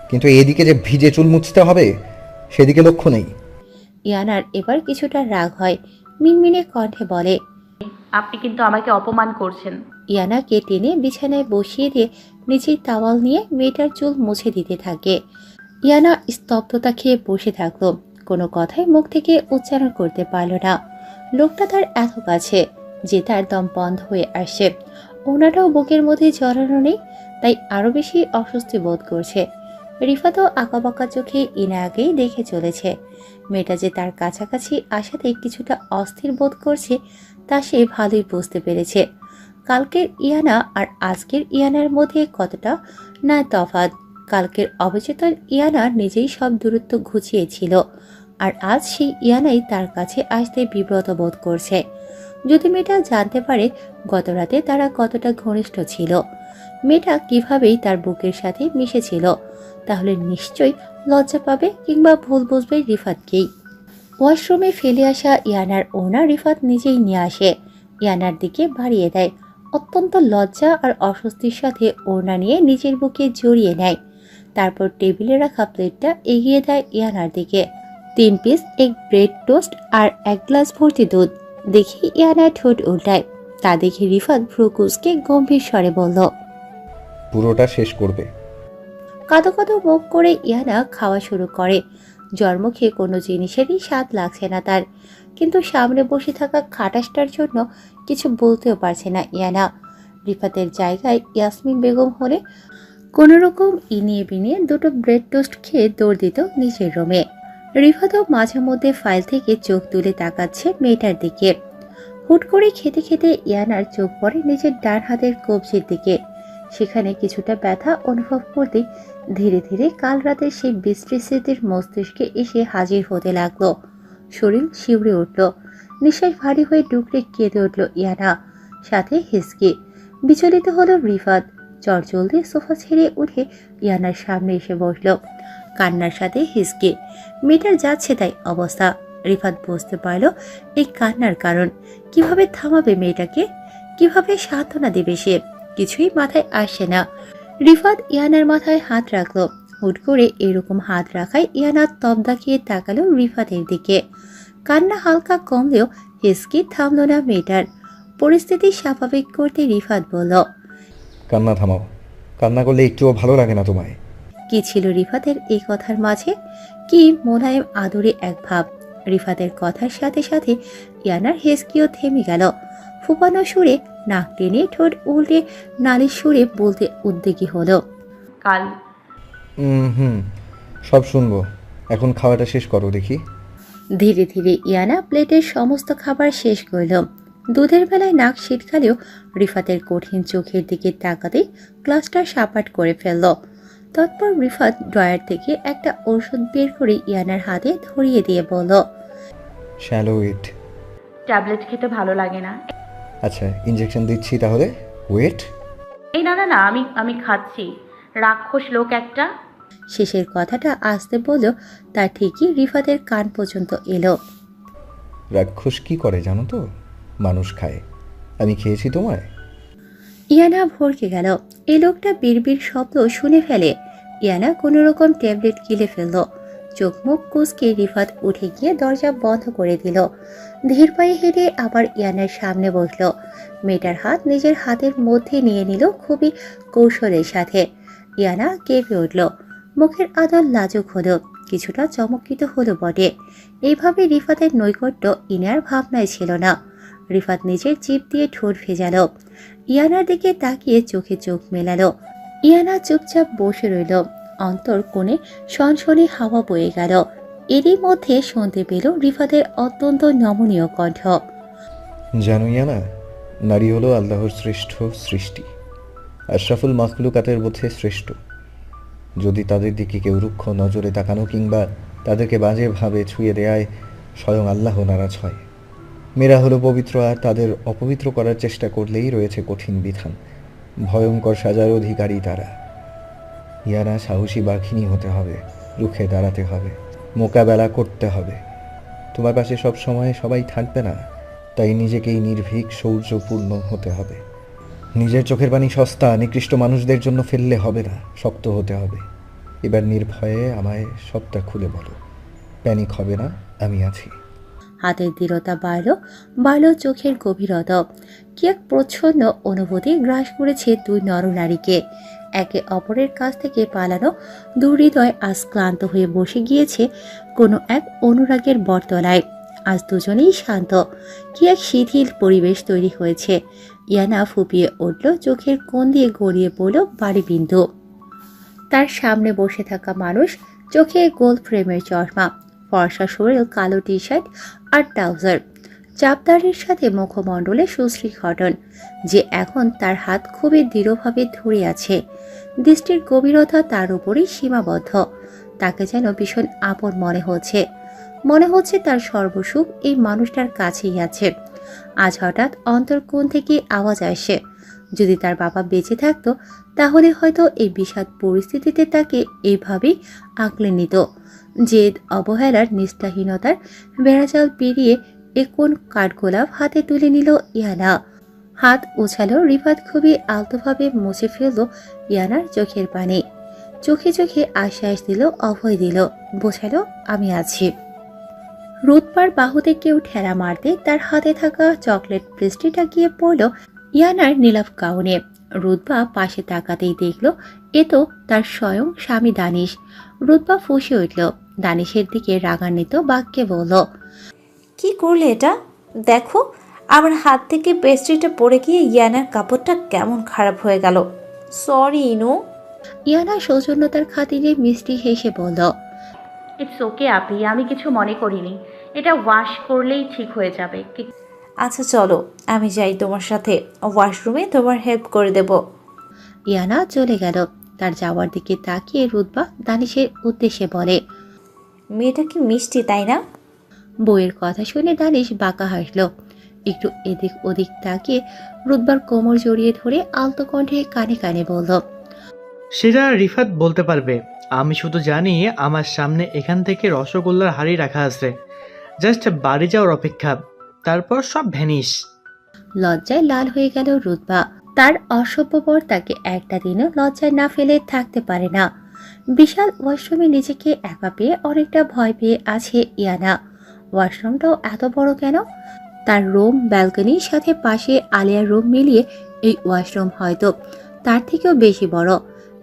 কিন্তু এদিকে যে ভিজে চুল মুছতে হবে সেদিকে লক্ষ্য নেই। ইয়ানার এবার কিছুটা রাগ হয়, মিনমিনে কণ্ঠে বলে, আপনি কিন্তু আমাকে অপমান করছেন। ইয়ানাকে টেনে বিছানায় বসিয়ে দিয়ে নিচের তাওয়াল নিয়ে মেয়েটার চুল মুছে দিতে থাকে। ইয়ানা স্তব্ধতা খেয়ে বসে থাকলো, কোনো কথাই মুখ থেকে উচ্চারণ করতে পারল না। লোকটা তার এত কাছে যে তার দম বন্ধ হয়ে আসছে। ওনাটাও বুকের মধ্যে জড়ানো নেই, তাই আরো বেশি অস্বস্তি বোধ করছে। রিফাতও আঁকাবাঁকা চোখে ইনায়াকেই দেখে চলেছে। মেয়েটা যে তার কাছাকাছি আসাতে কিছুটা অস্থির বোধ করছে তা সে ভালোই বুঝতে পেরেছে। কালকের ইয়ানা আর আজকের ইয়ানার মধ্যে কতটা না তফাৎ। কালকের অবচেতন ইয়ানা নিজেই সব দূরত্ব ঘুচিয়েছিল, আর আজ সেই ইয়ানাই তার কাছে আসতে বিব্রত বোধ করছে। যদি মেয়েটা জানতে পারে গত রাতে তারা কতটা ঘনিষ্ঠ ছিল, মেয়েটা কিভাবেই তার বুকের সাথে মিশেছিল, তাহলে নিশ্চয়ই লজ্জা পাবে কিংবা ভুল বুঝবে রিফাতকেই। ওয়াশরুমে ফেলে আসা ইয়ানার ওড়না রিফাত নিজেই নিয়ে আসে, ইয়ানার দিকে বাড়িয়ে দেয়। অত্যন্ত লজ্জা আর অস্বস্তির সাথে ওড়না নিয়ে নিজের বুকে জড়িয়ে নেয়। তারপর টেবিলে রাখা প্লেটটা এগিয়ে দেয় ইয়ানার দিকে। 3 পিস এক ব্রেড টোস্ট আর 1 গ্লাস ভর্তি দুধ। দেখি ইয়ানা ঠোঁট উল্টায়, তা দেখে রিফাত ভ্রুকুচকে গম্ভীর স্বরে বলল, পুরোটা শেষ করবে। কাঁদো কাঁদো মুখ করে ইয়ানা খাওয়া শুরু করে। জন্মুখে কোনো জিনিসেরই স্বাদ লাগছে না তার, কিন্তু সামনে বসে থাকা খাটাসটার জন্য কিছু বলতেও পারছে না ইয়ানা। রিফাতের জায়গায় ইয়াসমিন বেগম হলে কোনো রকম ইনিয়ে বিনিয়ে 2টো ব্রেড টোস্ট খেয়ে দৌড় দিত নিজের রুমে। রিফাতও মাঝে মধ্যে ফাইল থেকে চোখ তুলে তাকাচ্ছে মেয়েটার দিকে। হুট করে খেতে খেতে ইয়ানার চোখ পড়ে নিজের ডান হাতের কবজির দিকে। সেখানে কিছুটা ব্যথা অনুভব করতে ধীরে ধীরে কাল রাতের সেই বিশ্রী স্মৃতির মস্তিষ্কে এসে হাজির হতে লাগলো। শরীর শিউরে উঠল, নিঃশ্বাস ভারী হয়ে ডুকরে কেঁদে উঠল ইয়ানা, সাথে হিসকি। বিচলিত হলো রিফাত, চটজলদি সোফা ছেড়ে উঠে ইয়ানার সামনে এসে বসল, কান্নার সাথে হিসকি। মেয়েটার যাচ্ছে তাই অবস্থা। রিফাত বুঝতে পারল এই কান্নার কারণ। কিভাবে থামাবে মেয়েটাকে? কিভাবে সান্ত্বনা দেবে সে? কিছুই মাথায় আসছে না। রিফাত ইয়ানার মাথায় হাত রাখলো। হুট করে এরকম হাত রাখায় ইয়ানা তবদা খেয়ে তাকালো রিফাতের দিকে। কান্না হালকা কমলেও হিসকি থামল না মেয়েটার। পরিস্থিতি স্বাভাবিক করতে রিফাত বলল, কান্না থামাও, কান্না করলে একটুও ভালো লাগে না তোমায়? কি ছিল রিফাতের এই কথার মাঝে? কি মোলায়েম আদরে এক ভাব। রিফাতের কথার সাথে সাথে ইয়ানার হেসকিও থেমে গেল। ফুপানো সুরে নাক টেনে ঠোঁট উল্টে নালিশ সুরে বলতে উদ্যোগী হলো, কাল। হুম, সব শুনবো, এখন খাওয়াটা শেষ করো দেখি। ধীরে ধীরে ইয়ানা প্লেটের সমস্ত খাবার শেষ করল। দুধের বেলায় নাক শীতকালেও রিফাতের কঠিন চোখের দিকে তাকাতে গ্লাসটা সাপাট করে ফেলল। তৎপর রিফাত ড্রয়ার থেকে একটা ঔষধ বের করে ইয়ানার হাতে ধরিয়ে দিয়ে বলল, শ্যালো ইট। ট্যাবলেট খেতে ভালো লাগে না। আচ্ছা, ইঞ্জেকশন দিচ্ছি তাহলে, ওয়েট। এই না না না, আমি খাচ্ছি। রাক্ষস লোক একটা। শেষের কথাটা আসতে বলল তা ঠিকই রিফাতের কান পর্যন্ত এলো। রাক্ষস কি করে জানো তো? মানুষ খায়। আমি খেয়েছি তোমায়? ইয়ানা ভরকে গেল। এই লোকটা বিড়বিড় শব্দ শুনে ফেলে। ইয়ানা কোনো রকম ট্যাবলেট গিলে ফেলল। চোখ মুখ কুঁচকে রিফাত উঠে গিয়ে দরজা বন্ধ করে দিল। ধীর পায়ে হেঁটে আবার ইয়ানার সামনে বসল। মেয়েটার হাত নিজের হাতের মধ্যে নিয়ে নিল খুবই কৌশলের সাথে। ইয়ানা কেঁপে উঠল। মুখের আদল লাজুক হলো, কিছুটা চমকিত হলো বটে। এইভাবে রিফাতের নৈকট্য ইনার ভাবনায় ছিল না। রিফাত নিজের জিভ দিয়ে ঠোঁট ভেজালো। ইয়ানার দিকে তাকিয়ে চোখে চোখ মেলালো। ইয়ানা চুপচাপ বসে রইল। অন্তর কোণে সনসনে হাওয়া বয়ে গেল। এরই মধ্যে শুনতে পেল রিফাতের অত্যন্ত নমনীয় কণ্ঠ, জানো ইয়ানা, নারী হলো আল্লাহর শ্রেষ্ঠ সৃষ্টি, আশরাফুল মাখলুকাতের মধ্যে শ্রেষ্ঠ। যদি তাদের দিকে কেউ রুক্ষ নজরে তাকানো কিংবা তাদেরকে বাজেভাবে ছুঁয়ে দেয়, স্বয়ং আল্লাহ নারাজ হয়। মেয়েরা হলো পবিত্র, আর তাদের অপবিত্র করার চেষ্টা করলেই রয়েছে কঠিন বিধান। ভয়ঙ্কর সাজার অধিকারী তারা। ইয়ানা, সাহসী বাঘিনী হতে হবে, রুখে দাঁড়াতে হবে, মোকাবেলা করতে হবে। তোমার পাশে সব সময় সবাই থাকবে না, তাই নিজেকেই নির্ভীক শৌর্যপূর্ণ হতে হবে। নিজের চোখের পানি সস্তা নিকৃষ্ট মানুষদের জন্য ফেললে হবে না, শক্ত হতে হবে। এবার নির্ভয়ে আমায় সবটা খুলে বলো, প্যানিক হবে না, আমি আছি। হাতের দৃঢ়তা বাড়ল চোখের গভীরতা। কি এক প্রচ্ছন্ন অনুভূতি গ্রাস করেছে দুই নরনারীকে। একে অপরের কাছ থেকে পালানো দুহৃদয় আজ ক্লান্ত হয়ে বসে গিয়েছে কোনো এক অনুরাগের বটতলায়। আজ দুজনেই শান্ত। কি এক শিথিল পরিবেশ তৈরি হয়েছে। ইয়ানা ফুপিয়ে উঠল, চোখের কোণ দিয়ে গড়িয়ে পড়ল বাড়ি বিন্দু। তার সামনে বসে থাকা মানুষ, চোখে গোল ফ্রেমের চশমা, ফর্সা শরীর, কালো টি শার্ট আর ট্রাউজার, চাপদারির সাথে মুখমণ্ডলে সুশ্রী গঠন, যে এখন তার হাত খুবই দৃঢ়ভাবে ধরে আছে। দৃষ্টির গভীরতা তার উপরই সীমাবদ্ধ। তাকে যেন ভীষণ আপন মনে হচ্ছে তার সর্বসুখ এই মানুষটার কাছেই আছে। আজ হঠাৎ অন্তর্কোণ থেকে আওয়াজ আসে। যদি তার বাবা বেঁচে থাকতো তাহলে হয়তো এই বিষাদ পরিস্থিতিতে তাকে এইভাবেই আঁকলে নিত। জেদ, অবহেলার, নিষ্ঠাহীনতার বেড়াজাল পেরিয়ে কোন কাঠগোলাপ হাতে তুলে নিল ইয়ানা। হাত উছালো রিফাত, খুবই আলতোভাবে মুছে ফেলল ইয়ানার চোখের পানি। চোখে চোখে আশ্বাস দিল, অভয় দিল, বোঝালো আমি আছি। রুৎপার বাহুতে কেউ ঠেলা মারতে তার হাতে থাকা চকলেট পেস্ট্রিটা গিয়ে পড়ল ইয়ানার নীলাভ গাউনে। রুৎপা পাশে তাকাতেই দেখল এ তো তার স্বয়ং স্বামী দানিশ। রুৎপা ফুঁসে উঠল। দানিশের দিকে রাগান্বিত বাক্যে বলল, কি করলে এটা? দেখো আমার হাত থেকে পেস্ট্রিটা পড়ে গিয়ে ইয়ানার কাপড়টা কেমন খারাপ হয়ে গেল। সরি ইনু। ইয়ানা সৌজন্যতার খাতিরে মিষ্টি হেসে বলল, ইটস ওকে আপি, আমি কিছু মনে করিনি। এটা ওয়াশ করলেই ঠিক হয়ে যাবে। আচ্ছা চলো, আমি যাই তোমার সাথে, ওয়াশরুমে তোমার হেল্প করে দেব। ইয়ানা চলে গেল। তার যাওয়ার দিকে তাকিয়ে রুৎপা দানিশের উদ্দেশ্যে বলে, মেয়েটা কি মিষ্টি তাই না? বইয়ের কথা শুনে দানিশ বাঁকা হাসল। একটু এদিক ওদিক তাকিয়ে রুৎবার কোমর জড়িয়ে ধরে আলতো কণ্ঠে কানে কানে বলল, সেটা রিফাত বলতে পারবে। আমি শুধু জানি আমার সামনে এখান থেকে রসগোল্লার হাড়ি রাখা আছে, জাস্ট বাড়ি যাওয়ার অপেক্ষা, তারপর সব ভ্যানিশ। লজ্জায় লাল হয়ে গেল রুতবা। তার অসভ্যবর তাকে একটা দিনও লজ্জায় না ফেলে থাকতে পারে না। বিশাল ওয়াশরুমে নিজেকে একা পেয়ে অনেকটা ভয় পেয়ে আছে ইয়ানা। ওয়াশরুমটাও এত বড় কেন? তার রুম, ব্যালকনির সাথে পাশে আলিয়ার রুম মিলিয়ে এই ওয়াশরুম হয়তো তার থেকেও বেশি বড়।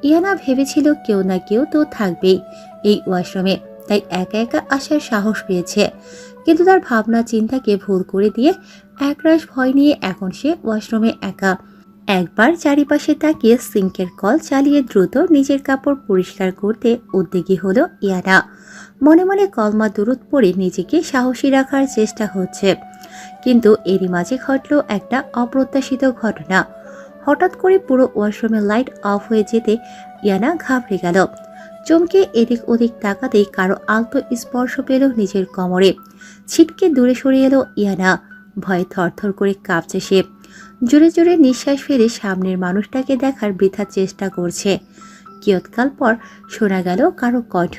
ইয়ানা ভেবেছিল কেউ না কেউ তো থাকবেই এই ওয়াশরুমে, তাই একা একা আসার সাহস পেয়েছে। কিন্তু তার ভাবনা চিন্তাকে ভুল করে দিয়ে একরাশ ভয় নিয়ে এখন সে ওয়াশরুমে একা। একবার চারিপাশে তাকিয়ে সিঙ্কের কল চালিয়ে দ্রুত নিজের কাপড় পরিষ্কার করতে উদ্যোগী হলো ইয়ানা। মনে মনে কলমা দুরুদ পড়ে নিজেকে সাহসী রাখার চেষ্টা হচ্ছে। কিন্তু এরই মাঝে ঘটল একটা অপ্রত্যাশিত ঘটনা। হঠাৎ করে পুরো ওয়াশরুমের লাইট অফ হয়ে যেতে ইয়ানা ঘাবড়ে গেল। চমকে এদিক ওদিক তাকাতেই কারো আলতো স্পর্শ পেল নিজের কোমরে। ছিটকে দূরে সরে এলো ইয়ানা। ভয়ে থরথর করে কাঁপছে সে। জোরে জোরে নিঃশ্বাস ফেলে সামনের মানুষটাকে দেখার বৃথা চেষ্টা করছে। কিয়ৎকাল পর শোনা গেল কারো কণ্ঠ।